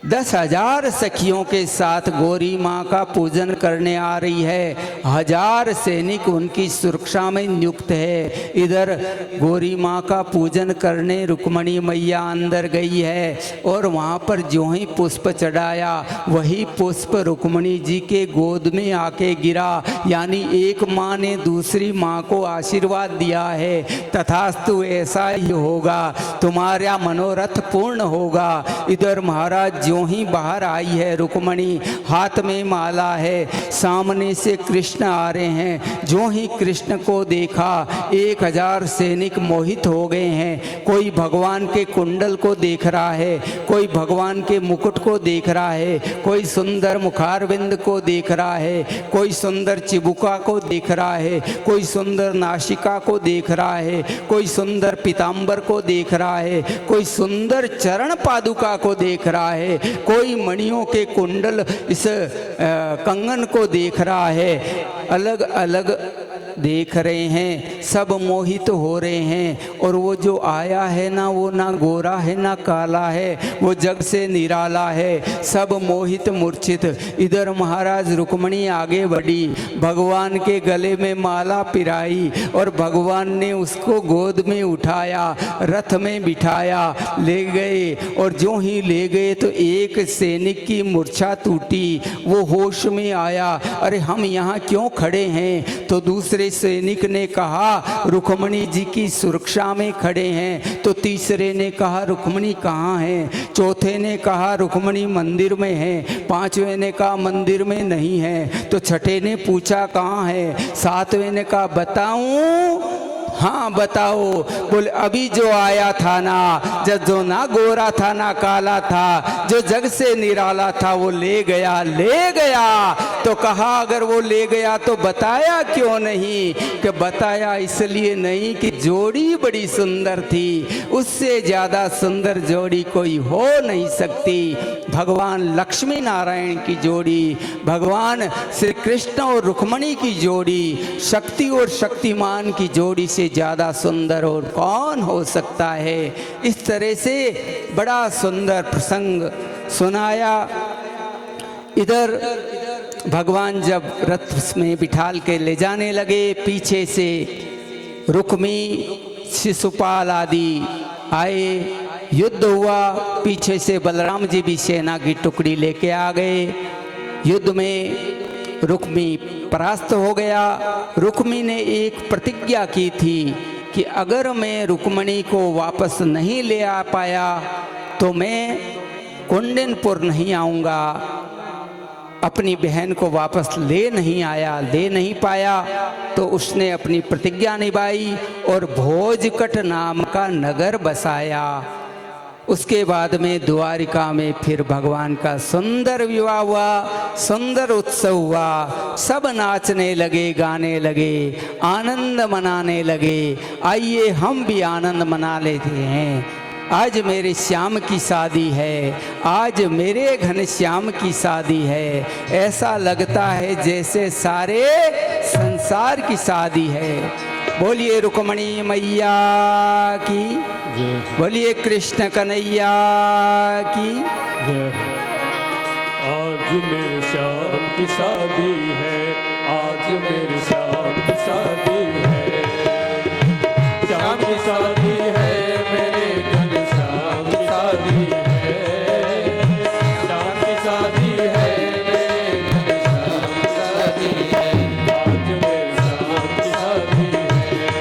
10,000 सखियों के साथ गौरी माँ का पूजन करने आ रही है। 1000 सैनिक उनकी सुरक्षा में नियुक्त है। इधर गौरी माँ का पूजन करने रुक्मणी मैया अंदर गई है और वहाँ पर जो ही पुष्प चढ़ाया, वही पुष्प रुक्मणी जी के गोद में आके गिरा। यानी एक माँ ने दूसरी माँ को आशीर्वाद दिया है, तथास्तु ऐसा ही होगा, तुम्हारा मनोरथ पूर्ण होगा। इधर महाराज जो ही बाहर आई है रुक्मणी, हाथ में माला है, सामने से कृष्ण आ रहे हैं। जो ही कृष्ण को देखा 1000 सैनिक मोहित हो गए हैं। कोई भगवान के कुंडल को देख रहा है, कोई भगवान के मुकुट को देख रहा है, कोई सुंदर मुखारविंद को देख रहा है, कोई सुंदर चिबुका को देख रहा है, कोई सुंदर नासिका को देख रहा है, कोई सुंदर पीतांबर को देख रहा है, कोई सुंदर चरण पादुका को देख रहा है, कोई मणियों के कुंडल इस कंगन को देख रहा है। अलग अलग देख रहे हैं, सब मोहित हो रहे हैं। और वो जो आया है ना, वो ना गोरा है ना काला है, वो जग से निराला है, सब मोहित मूर्छित। इधर महाराज रुक्मणी आगे बढ़ी, भगवान के गले में माला पिराई और भगवान ने उसको गोद में उठाया, रथ में बिठाया, ले गए। और जो ही ले गए तो एक सैनिक की मूर्छा टूटी, वो होश में आया, अरे हम यहाँ क्यों खड़े हैं? तो दूसरे सैनिक ने कहा रुक्मणी जी की सुरक्षा में खड़े हैं। तो तीसरे ने कहा रुक्मणी कहाँ है? चौथे ने कहा रुक्मणी मंदिर में है। पांचवें ने कहा मंदिर में नहीं है। तो छठे ने पूछा कहाँ है? सातवें ने कहा बताऊं? हाँ बताओ। बोले अभी जो आया था ना, जो ना गोरा था ना काला था, जो जग से निराला था, वो ले गया, ले गया। तो कहा अगर वो ले गया तो बताया क्यों नहीं? कि बताया इसलिए नहीं कि जोड़ी बड़ी सुंदर थी, उससे ज्यादा सुंदर जोड़ी कोई हो नहीं सकती। भगवान लक्ष्मी नारायण की जोड़ी, भगवान श्री कृष्ण और रुक्मणी की जोड़ी, शक्ति और शक्तिमान की जोड़ी से ज्यादा सुंदर और कौन हो सकता है? इस तरह से बड़ा सुंदर प्रसंग सुनाया। इधर भगवान जब रथ में बिठाल के ले जाने लगे, पीछे से रुक्मी, शिशुपाल आदि आए, युद्ध हुआ। पीछे से बलराम जी भी सेना की टुकड़ी लेके आ गए। युद्ध में रुक्मी परास्त हो गया। रुक्मी ने एक प्रतिज्ञा की थी कि अगर मैं रुक्मणी को वापस नहीं ले आ पाया तो मैं कुंडनपुर नहीं आऊँगा। अपनी बहन को वापस ले नहीं पाया तो उसने अपनी प्रतिज्ञा निभाई और भोजकट नाम का नगर बसाया। उसके बाद में द्वारिका में फिर भगवान का सुंदर विवाह हुआ, सुंदर उत्सव हुआ। सब नाचने लगे, गाने लगे, आनंद मनाने लगे। आइए हम भी आनंद मना लेते हैं। आज मेरे श्याम की शादी है, आज मेरे घनश्याम की शादी है। ऐसा लगता है जैसे सारे संसार की शादी है। बोलिए रुक्मणी मैया की, बोलिए कृष्ण कन्हैया की। आज मेरे श्याम की शादी है, आज मेरे श्याम की शादी है। श्याम की शादी है, मेरे घनश्याम की शादी है। श्याम की शादी है, मेरे घनश्याम की शादी है। आज मेरे श्याम की शादी है।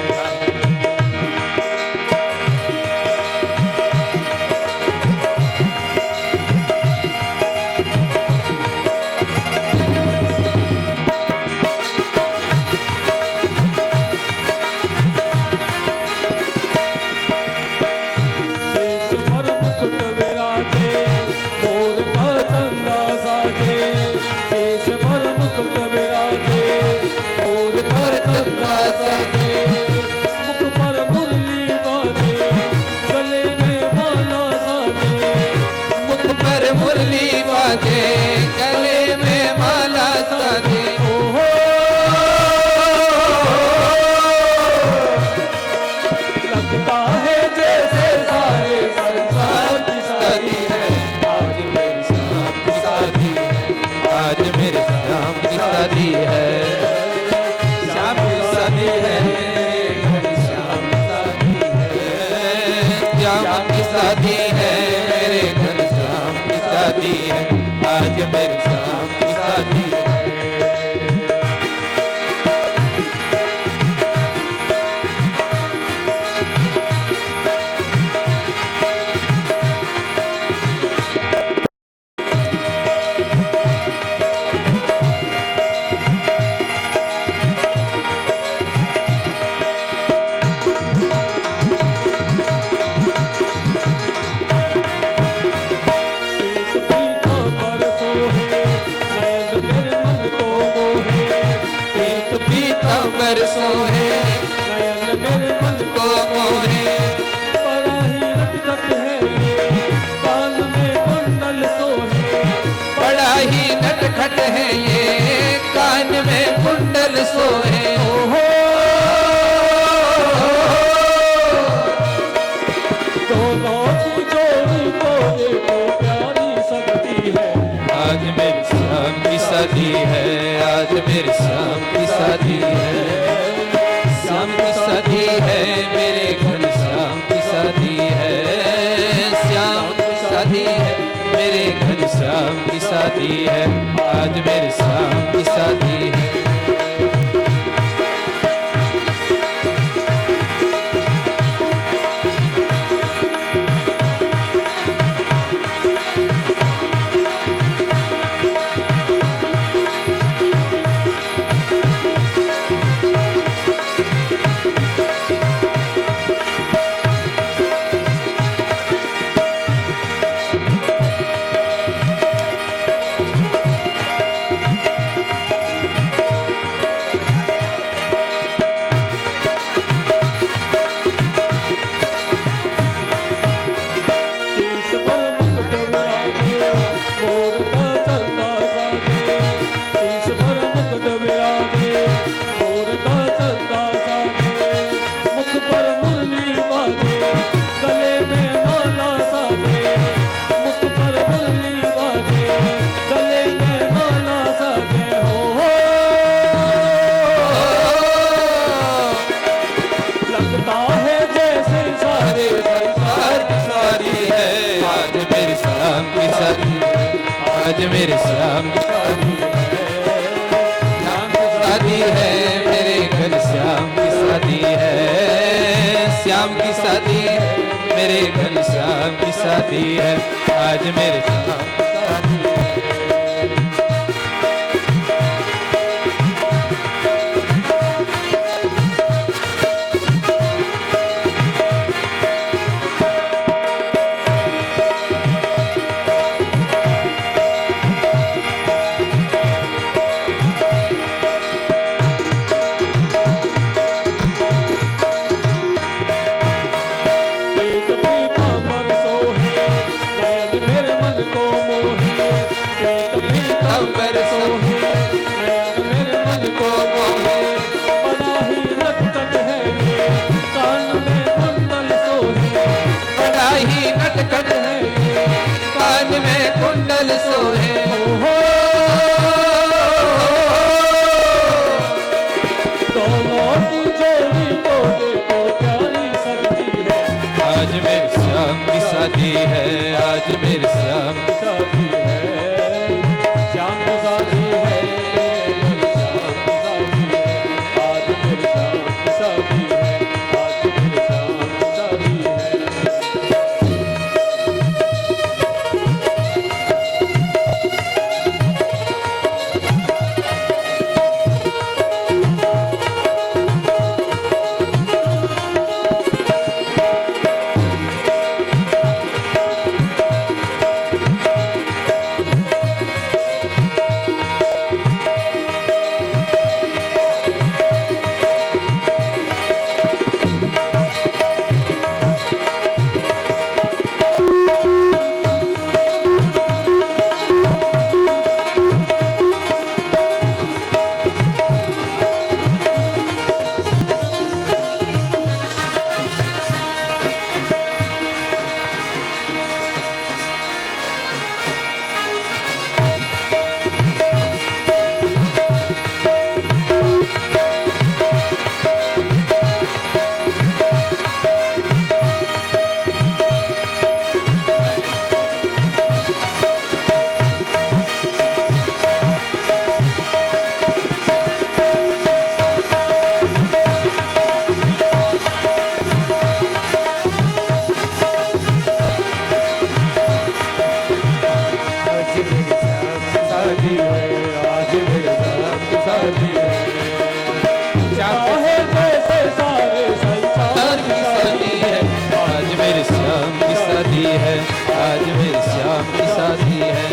गले में माला साधे, लगता है जैसे सारे संसार की शादी है। आज मेरे श्याम की शादी है, आज मेरे श्याम की शादी है। श्याम की शादी है, मेरे श्याम की शादी है। श्याम की शादी है, मेरे घनश्याम की शादी है। आज मेरे श्याम की शादी है। बरसों है नयन मेरे मन को मोहे, बड़ा ही नटखट है ये, कान में कुंडल सोहे। बड़ा ही नटखट है ये, कान में कुंडल सोहे। दोनों की जोड़ी को देखो प्यारी सकती है। आज मेरे श्याम की शादी है, आज मेरे श्याम की शादी है। श्याम की शादी है, मेरे घनश्याम की शादी है। श्याम की शादी है, मेरे घनश्याम की शादी है। आज मेरे श्याम की शादी है। आज मेरे श्याम की शादी है, मेरे घनश्याम की शादी है। श्याम की शादी है, मेरे घनश्याम श्याम की शादी है, आज मेरे श्याम की शादी है। कुंडल सोहे हो दोनों की जोड़ी को देखो प्यारी सजती है, आज मेरे श्याम की शादी है, आज मेरे श्याम की शादी है श्याम की शादी है, श्याम की शादी है, आज मेरे श्याम की शादी है, आज मेरे श्याम की शादी है। है, आज मेरे श्याम की शादी है।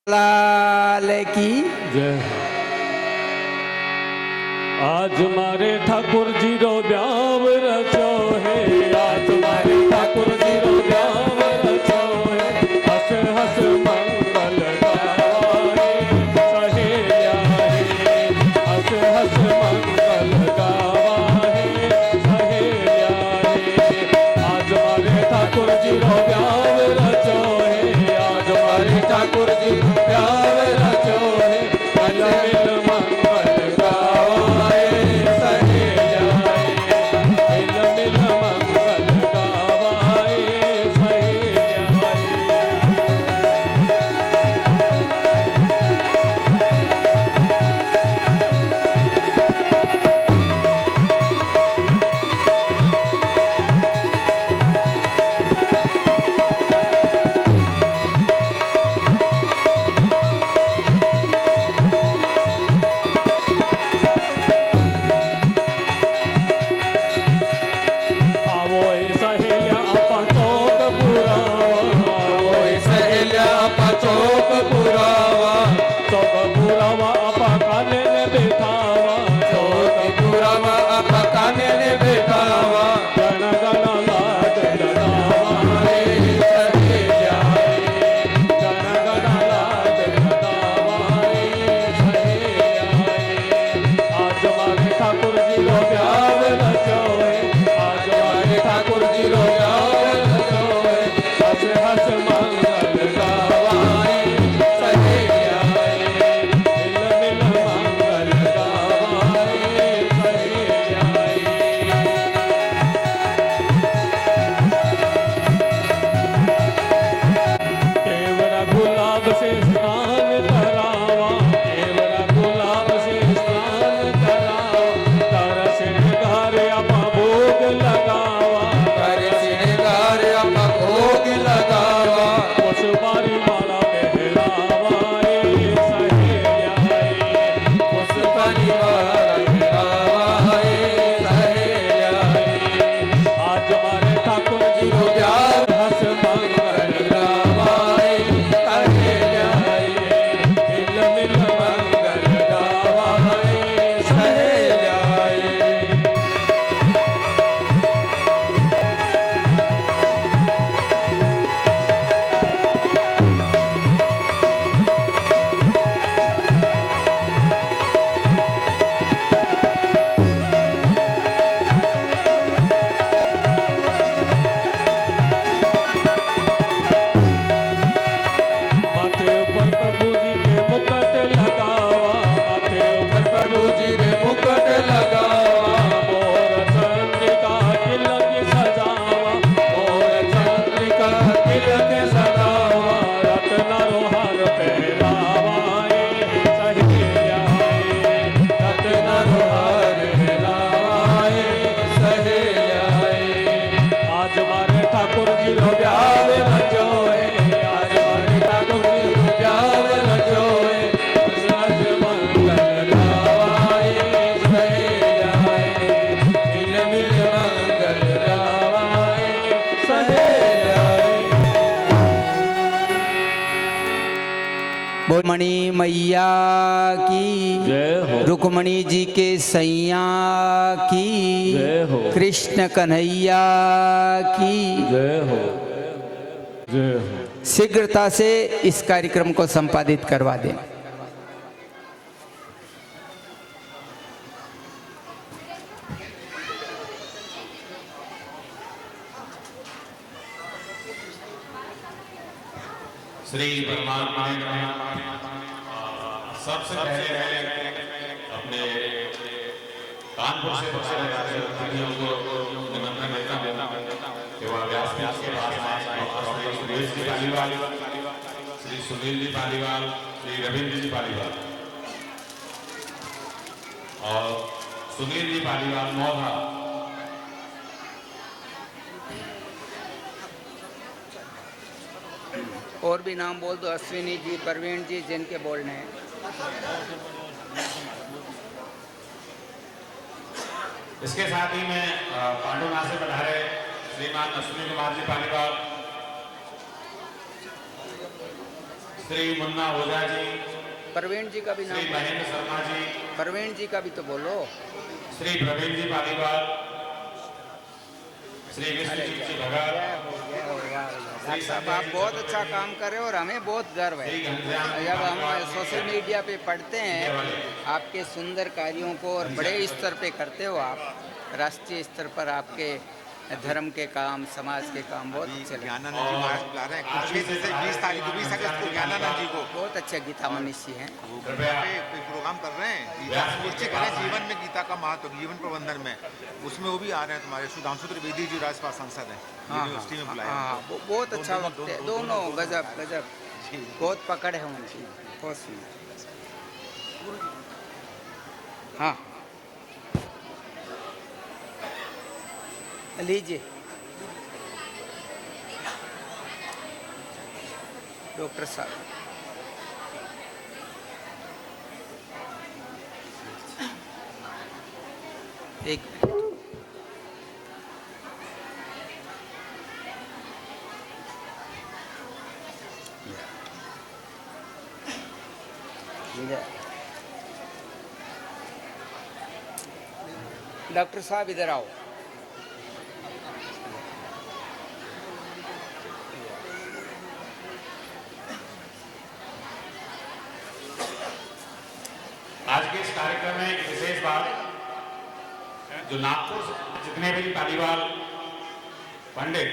लाल की जय। आज मारे ठाकुर जी रो ब्याव रचो है, आज मारे ठाकुर जी रो ब्याव रचो है। हस हस मंगल गाए सहेलिया रे, हस हस मंगल गाए सहेलिया रे। आज मारे ठाकुर जी रो ब्याव रचो है, आज मारे ठाकुर जी ब्याव रचो है। मिल मिल मंगल गाए सहेलिया रे, मिल मिल मंगल गाए सहेलिया रे। आवो सहेलिया आपा चौक पुरावा, आवो सहेलिया आपा चौक पुरावा। चौक पुरावा आपा काने ने बैठावा, चौक पुरावा आपा काने ने बैठावा। गण गण लाड लडावा रे सहेलिया रे, गण गण लाड लडावा रे सहेलिया रे। आज मारे ठाकुर जी रो ब्याव रचो है, आज मारे ठाकुर जी रो ब्याव रचो है। हस हस मंगल गावाए सहेलिया रे, मिल मिल मंगल गावाए सहेलिया रे। केवड़ा गुलाब से स्नान करावा, केवड़ा गुलाब से स्नान करावा। कर श्रृंगार आपा भोग लगावा, कर श्रृंगार आपा भोग लगावा। पुष्पारी माला पहरावा रे सहेलिया रे, पुष्पारी माला पहरावा रे सहेलिया रे। आज मारे ठाकुर जी रो ब्याव हस मंगल गावाए सहेलिया रे, मिल मिल मंगल गावाए सहेलिया रे। माथे ऊपर प्रभु जी के मुकुट लगावा, माथे ऊपर प्रभु जी के मुकुट लगावा। मोर चंद्रिका तिलक सजावा, मोर चंद्रिका तिलक सजावा। रत्न हार पहरावा रे सहेलिया रे, रत्न हार पहरावा रे सहेलिया रे। आज मारे ठाकुर जी रो ब्याव रचो है, आज मारे ठाकुर जी रो ब्याव रचो है। हस हस मंगल गावाए सहेलिया रे, मिल मिल मंगल गावाए सहेलिया रे। बोलमणि मैया की जय हो। रुक्मणी जी के सैया की जय हो। कृष्ण कन्हैया की जय हो, जय हो। शीघ्रता से इस कार्यक्रम को संपादित करवा दें। श्री परमात्मा ने सबसे पहले अपने कानपुर से पधारे अतिथियों को निमंत्रण देता हूं कि वह व्यासपीठ के पास आए और श्री सुरेश जी पालीवाल, श्री सुनील जी पालीवाल, श्री रविंद्र जी पालीवाल और सुनील जी पालीवाल मौधा और भी नाम बोल दो, अश्विनी जी, प्रवीण जी, जिनके बोलने हैं। इसके साथ ही मैं पांडुनाथ से पधारे श्रीमान अश्विनी कुमार जी पालीवाल, श्री मुन्ना ओझा जी, प्रवीण जी का भी श्री नाम, महेंद्र शर्मा जी, प्रवीण जी का भी तो बोलो। श्री प्रवीण जी पालीवाल, श्री विष्णुजीत जी भगत, जय हो, जय हो, वाह, वाह। डॉक्टर साहब आप बहुत अच्छा काम कर रहे हो और हमें बहुत गर्व है जब हम सोशल मीडिया पे पढ़ते हैं आपके सुंदर कार्यों को और बड़े स्तर पे करते हो आप, राष्ट्रीय स्तर पर आपके धर्म के काम, समाज के काम बहुत अच्छे लगते हैं। ज्ञानानंद जी महाराज बुला रहे हैं कुछ क्षेत्र से 20 अगस्त को ज्ञानानंद जी को बहुत अच्छे गीता मनीषी हैं। वो गीता पे कोई प्रोग्राम कर रहे हैं, गीता संगोष्ठी कर रहे हैं, जीवन में गीता का महत्व, जीवन प्रबंधन में, उसमें वो भी आ रहे हैं। तुम्हारे सुधांशु त्रिवेदी जी राज्यसभा सांसद हैं, यूनिवर्सिटी में बुलाया। हाँ, बहुत अच्छा वक्त है, दोनों गजब गजब, बहुत पकड़ है उनकी, बहुत सुंदर। हाँ लीजिए डॉक्टर साहब। एक डॉक्टर साहब इधर आओ। आज के इस कार्यक्रम में एक विशेष बात, जो नागपुर से जितने भी पालीवाल पंडित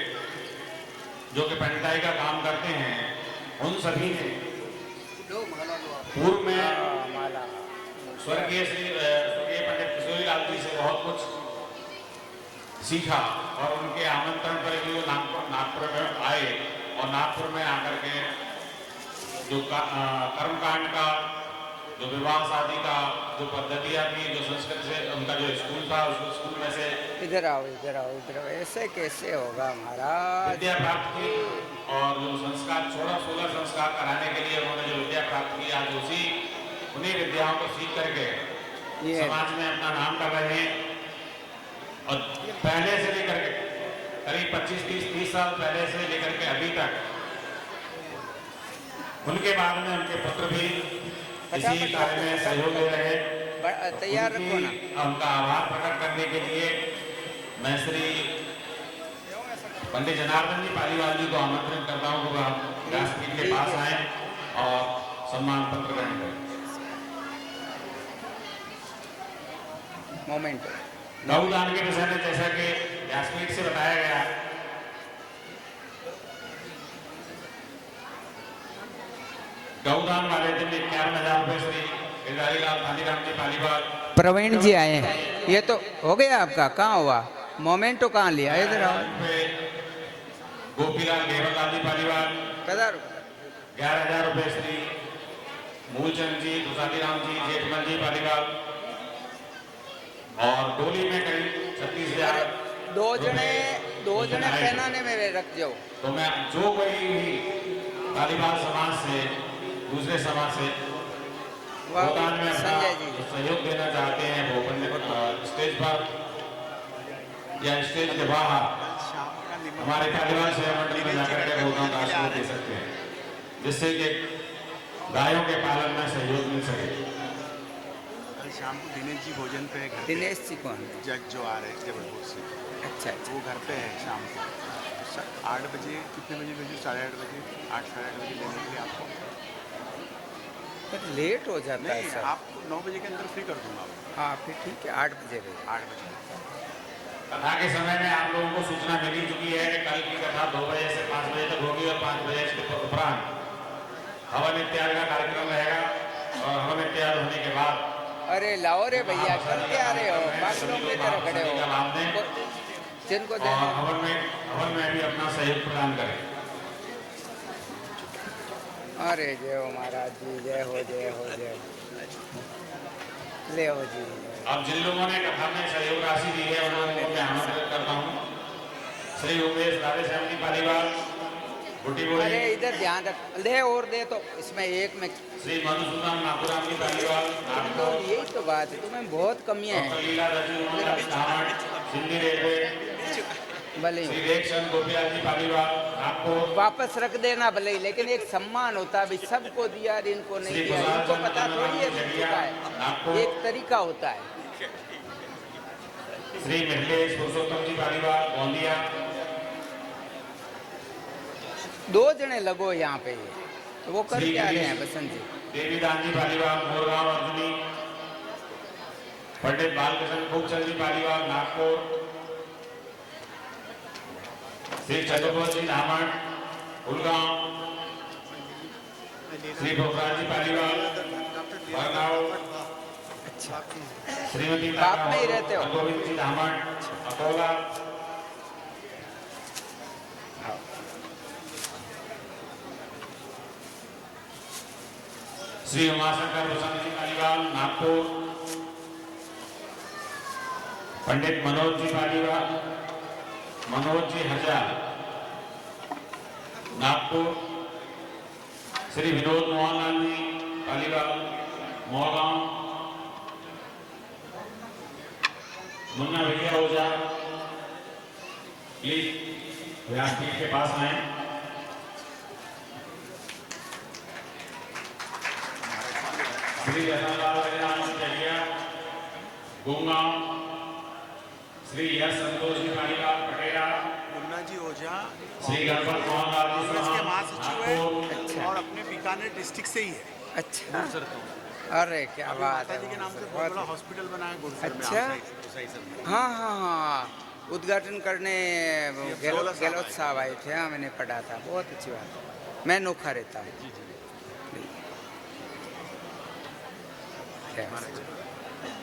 जो कि पंडिताई का काम करते हैं, उन सभी ने पूर्व में स्वर्गीय पंडित किशोरीलाल जी से बहुत कुछ सीखा और उनके आमंत्रण पर भी वो नागपुर में आए और नागपुर में आकर के जो कर्मकांड का, जो विवाह शादी का जो पद्धतियाँ थी, जो संस्कृत से उनका जो स्कूल था, उस स्कूल में से इधर आओ, इधर आओ, इधर आओ। ऐसे कैसे होगा महाराज? विद्या प्राप्त की और जो संस्कार 16 संस्कार कराने के लिए उन्होंने जो विद्या प्राप्त की, आज उन्हीं विद्याओं को सीख करके समाज में अपना नाम कर रहे हैं। और पहले से लेकर के करीब 25-30 साल पहले से लेकर के अभी तक उनके बाद में उनके पुत्र भी इसी कार्य में सहयोग दे रहे हैं। तैयार रखो ना। उनका आभार प्रकट करने के लिए मैं श्री पंडित जनार्दन जी पालीवाल जी को आमंत्रित करता हूँ कि आप व्यासपीठ के पास आए और सम्मान पत्र ग्रहण करें। मोमेंट गौदान के विषय में जैसा कि व्यासपीठ से बताया गया, गौदान वाले दिन 51,000 रुपये श्री गिरधारीलाल भानीराम जी पालीवाल। प्रवीण जी आए हैं, ये तो हो गया आपका, कहाँ हुआ मोमेंटो, कहाँ लिया? इधर आओ। गोपीलाल घेवरलाल जी पालीवाल। 11,000 रुपये श्री मूलचंद जी, तुषालीराम जी, जेठमल जी पालीवाल। और डोली में करीब 36,000। दो जने पहनाने में रख जाओ। तो मैं जो कोई भी पालीवाल समाज से, दूसरे समाज से गोदान में अपना सहयोग देना चाहते हैं, वो पंडित स्टेज पर या स्टेज के बाहर हमारे पालीवाल सेवा मंडल में जाकर के गोदान का आशीर्वाद दे सकते हैं, जिससे कि गायों के पालन में सहयोग मिल सके। शाम को दिनेश जी भोजन पे घर, दिनेश जी कौन? जज जो आ रहे हैं जबलपुर से। अच्छा, वो घर पे है शाम को 8 बजे। कितने बजे भेजूँ? 8:30 बजे, 8 साढ़े 8 बजे लेने के लिए आपको। तो लेट हो जाता है सर। आपको 9 बजे के अंदर फ्री कर दूँगा। हाँ फिर ठीक है, 8 बजे भेज। 8 बजे कथा के समय में आप लोगों को सूचना मिल चुकी है कि कल की कथा 2 बजे से 5 बजे तक होगी और 5 बजे के उपरांत हवन इत्यादि का कार्यक्रम रहेगा। और हवन इत्यादि होने के बाद अरे लाओ रे भैया, कल के आ रहे हो, बाथरूम की तरह खड़े हो, जिनको हवन में भी अपना सहयोग प्रदान करें। अरे जय हो महाराज जी, जय हो, जय हो, जय ले हो जी। अब जिन लोगों ने कथा में सहयोग राशि दी है उन्होंने मैं आमंत्रित करता हूँ। श्री उमेश राधेश्याम जी पालीवाल, बुटी बोली। अरे इधर ध्यान रख, ले और दे तो इसमें एक में। श्री मधुसूदन नाथुराम जी पालीवाल। तो यही तो बात है, तुम्हें बहुत कमियां हैं। सिंधी रेलवे। भले श्री रेखचंद गोपीलाल जी पालीवाल। नागपुर वापस रख देना भले ही, लेकिन एक सम्मान होता है, भाई सबको दिया और इनको नहीं दिया, इनको पता थोड़ी है मिल चुका है, एक तरीका होता है। श्री मिथिलेश पुरुषोत्तम जी पालीवाल गोंदिया, 2 जने लगो यहाँ पे, तो वो कर क्या रहे हैं बसंत जी? देवीदान जी पालीवाल मोरगांव अर्जुनी, पंडित बालकृष्ण खूबचंद जी पालीवाल नागपुर, श्री चतुर्भुज जी धामण उलगांव, श्री भोगराज जी पालीवाल बरगांव, श्रीमती बाप में ही रहते हो? गोविंद जी धामण अकोला, श्री उमाशंकर भूषण जी पालीवाल नागपुर, पंडित मनोज जी पालीवाल मनोज जी हजाल नागपुर, श्री विनोद मोहनलाल जी पालीवाल मोहगांव, मुन्ना भैया ओझा प्लीज व्यासपीठ के पास आए। श्री रतनलाल चलिया गुंगांव, श्री यश संतोष जी पालीवाल पटेरा, मुन्ना जी ओझा श्री गणपत मोहनलाल जी कांग्रेस के सोहा, महासचिव नागपुर, है और अपने बीकानेर डिस्ट्रिक्ट से ही है। अच्छा, अरे क्या बात है, माता जी के नाम से बहुत बड़ा हॉस्पिटल बना है गुरुसर में। अच्छा। सही सर। हाँ हाँ हाँ, उद्घाटन करने गहलोत साहब आए थे, हाँ मैंने पढ़ा था, बहुत अच्छी बात है। मैं नोखा रहता हूँ।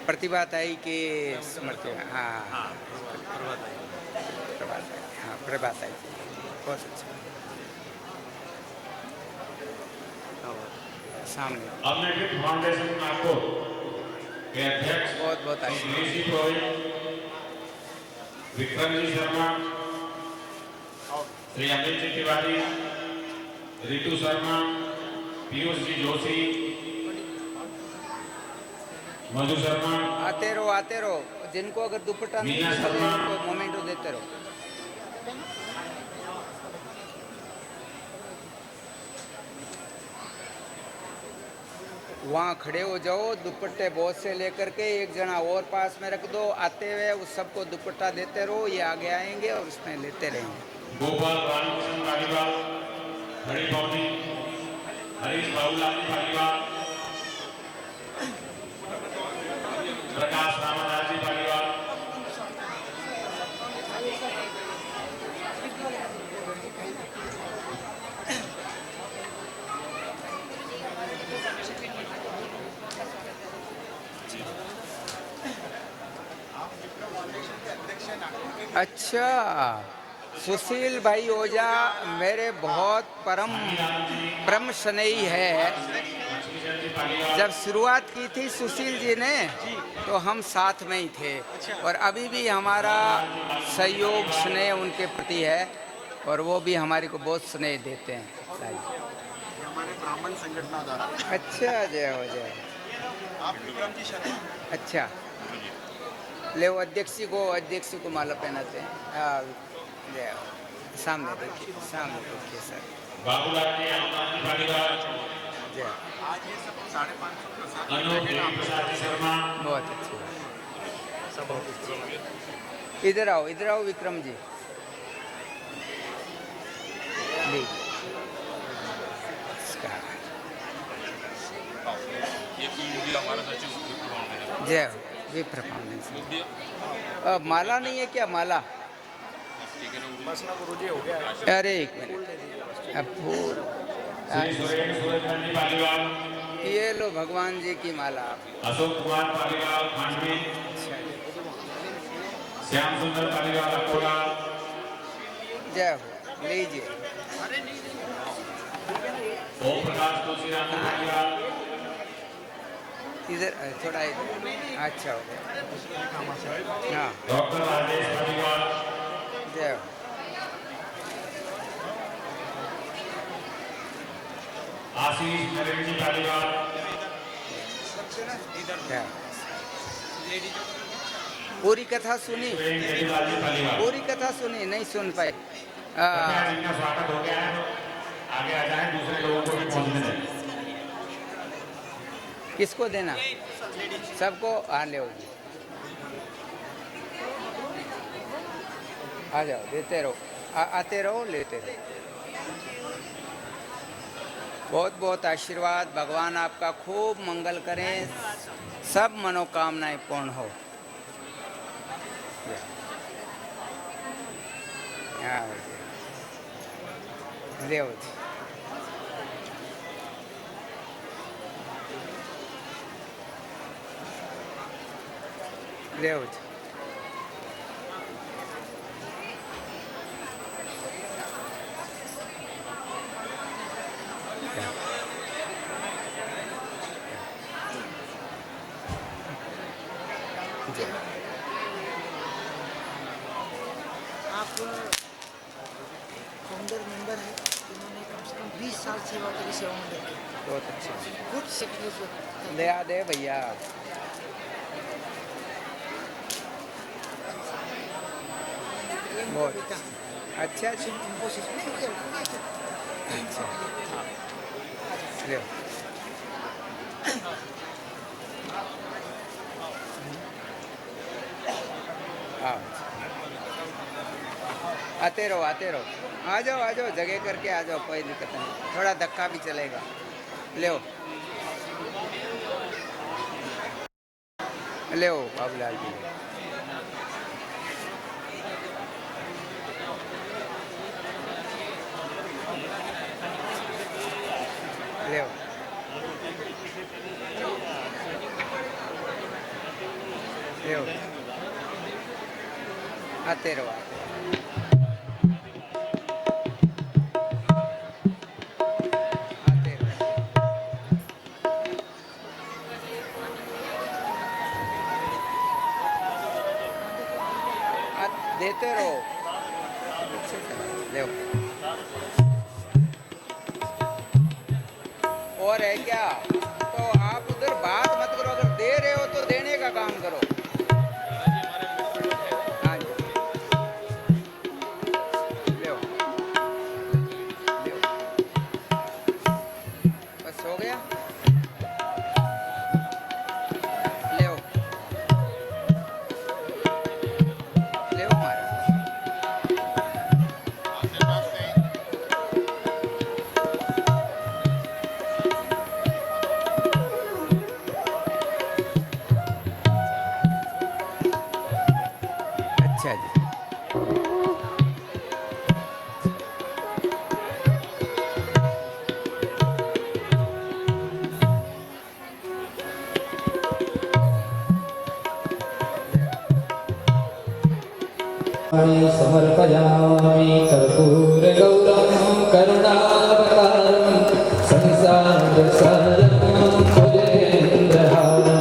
प्रतिभात आई कि स्मृति, हाँ प्रभात आई, हाँ प्रभात आई, बहुत अच्छा सामने, अमृत फाउंडेशन नागपुर के अध्यक्ष बहुत बहुत श्री अच्छी। दिनेश जी पुरोहित, विक्रम जी शर्मा, श्री अमित जी तिवारी, रितु शर्मा, पीयूष जी जोशी, मधु शर्मा, आते रहो, जिनको अगर दुपट्टा नहीं मीना मिलता है, शर्मा। उनको मोमेंटो देते रहो। वहाँ खड़े हो जाओ, दुपट्टे बहुत से लेकर के एक जना और पास में रख दो, आते हुए उस सबको दुपट्टा देते रहो, ये आगे आएंगे और उसमें लेते रहेंगे। गोपाल रामकृष्ण पालीवाल, हरि पौनी, हरीश बाबूलाल पालीवाल, प्रकाश रामदास जी पालीवाल, अच्छा, सुशील भाई ओझा मेरे बहुत परम स्नेही है। जब शुरुआत की थी सुशील जी ने, तो हम साथ में ही थे, और अभी भी हमारा सहयोग स्नेह उनके प्रति है, और वो भी हमारे को बहुत स्नेह देते हैं। हमारे ब्राह्मण संगठन द्वारा। अच्छा, जय हो जय। आप विक्रम जी शर्मा। अच्छा, ले वो अध्यक्ष को माला पहनाते हैं। हाँ, जय हो। सामने देखिए सर। बाबूलाल जी पालीवाल, जय हो। आज ये सब 550 प्रसाद अनूप देवी प्रसाद जी शर्मा, बहुत अच्छी बात। इधर आओ विक्रम जी। ली। जय हो, विप्र फाउंडेशन। माला नहीं है क्या? माला अरे एक मिनट, अब फूल श्री सुरेश सूरजमल जी पालीवाल, ये लो भगवान जी की माला। अशोक कुमार पालीवाल खांडवी, श्याम सुंदर पालीवाल अकोला, जय हो, लीजिए। ओम प्रकाश तुलसीराम पालीवाल, इधर थोड़ा इधर, अच्छा हो गया। हाँ, डॉक्टर राजेश पालीवाल, जय हो। आशीष नरेंद्र जी पालीवाल, जय हो। पूरी कथा सुनी? प्रेम जयलाल जी पालीवाल, पूरी कथा सुनी? नहीं सुन पाए? जिनका स्वागत हो गया है आगे आ जाए, दूसरे लोगों को भी पहुंचने दें। किसको देना? सबको? हाँ ले जी, आ जाओ, देते रहो, आते रहो, लेते रहो। बहुत बहुत आशीर्वाद, भगवान आपका खूब मंगल करें, सब मनोकामनाएं पूर्ण हो। ले ले आप फाउंडर मेंबर है, इन्होंने कम से कम 20 साल सेवा करी सेवा मंडल की। बहुत अच्छा, गुड सेक्रेटरी ले आ दे भैया। बहुत अच्छा जी, इन्फोसिस में अच्छा, ले आओ, आते रहो, आते रहो, आ जाओ जगह करके आ जाओ, कोई दिक्कत नहीं, थोड़ा धक्का भी चलेगा। ले बाबूलाल जी, ले आते रहो, देते रहो, ले और है क्या, तो आप उधर बात मत करो, अगर दे रहे हो तो देने का काम करो। हाँ जी, ले बस हो गया, ले महाराज। अच्छा जी, समर्पयामि कर्पूरगौरं करुणावतारं संसारसारं भुजगेन्द्रहारं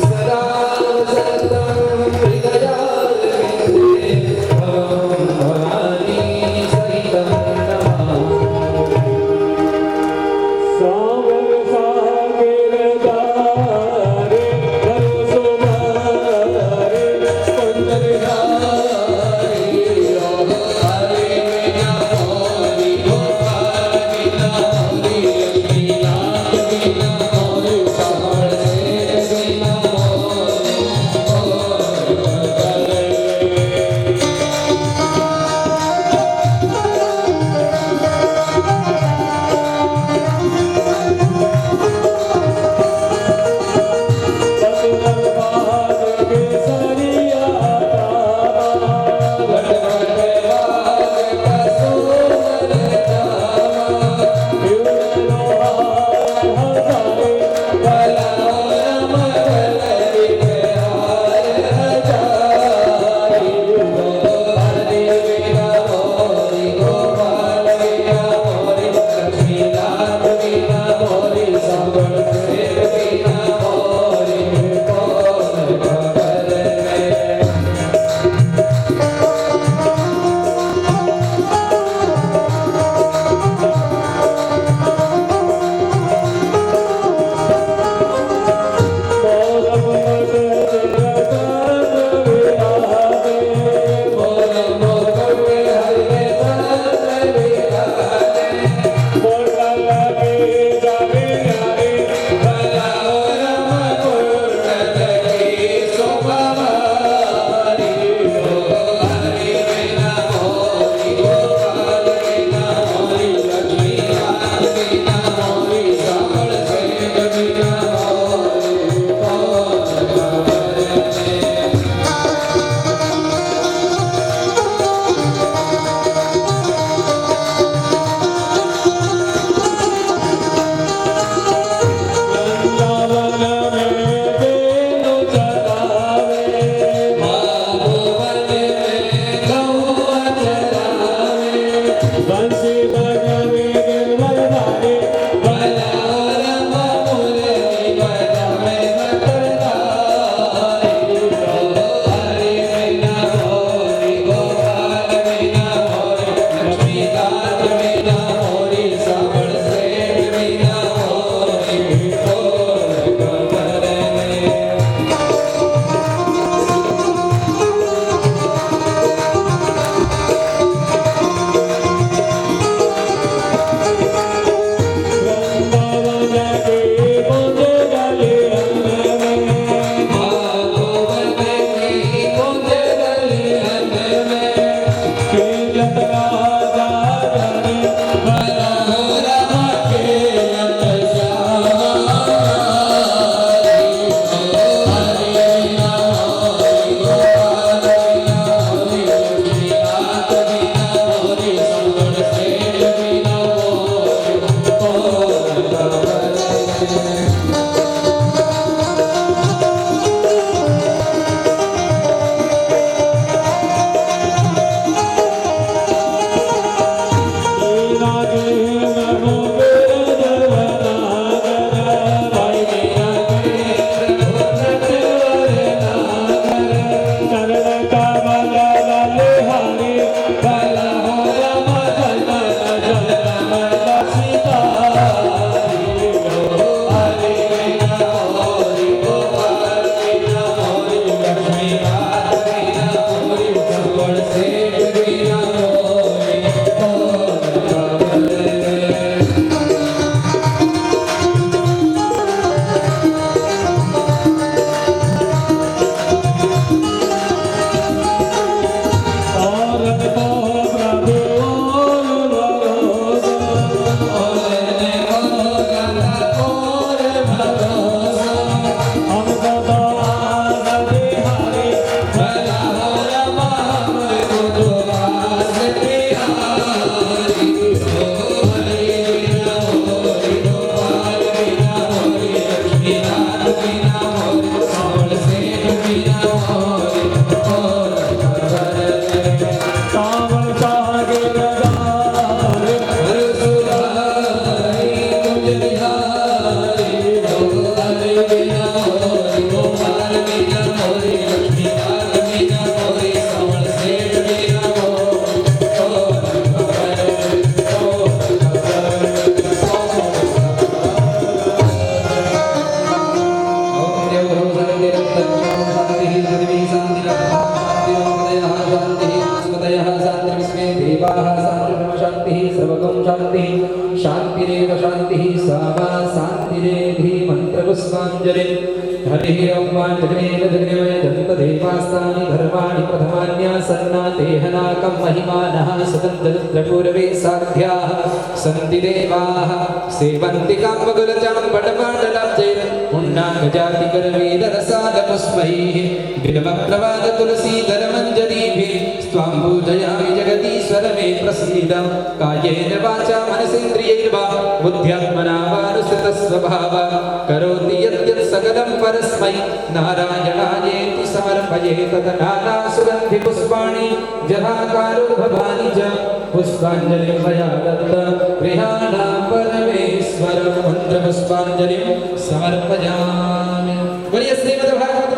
सदा वसन्तं हृदयारविन्दे भवं भवानी सहितं नमामि। स्वाहा शान्तिरेधि मन्त्रपुष्पाञ्जलिं हरिः ॐ वाञ्जनेन धर्माणि प्रथमान्यासन्ना देहनाकं महिमानः सुगन्धरुद्रपूर्वे साध्याः सन्ति देवाः सेवन्ति कामकुलजां पटपाटलाब्जैः पुण्डाङ्गजातिकरवेदरसादपुष्पैः बिल्वप्रवादतुलसीधरमञ्जरीभिः स्वां पूजयामि जगदीश्वर मे प्रसीद कायेन वाचा मनसेन्द्रियैर्वा बुद्ध्यात्मना वानुसृतस्वभावा करोति यद्यत् सकलं परस्मै नारायणायेति समर्पयेत् तदनानासुगन्धिपुष्पाणि जहाकारुर्भवानि च पुष्पाञ्जलिं मया दत्त गृहाणां परमेश्वर मन्त्रपुष्पाञ्जलिं समर्पयामि। बोलिए श्रीमद्भागवत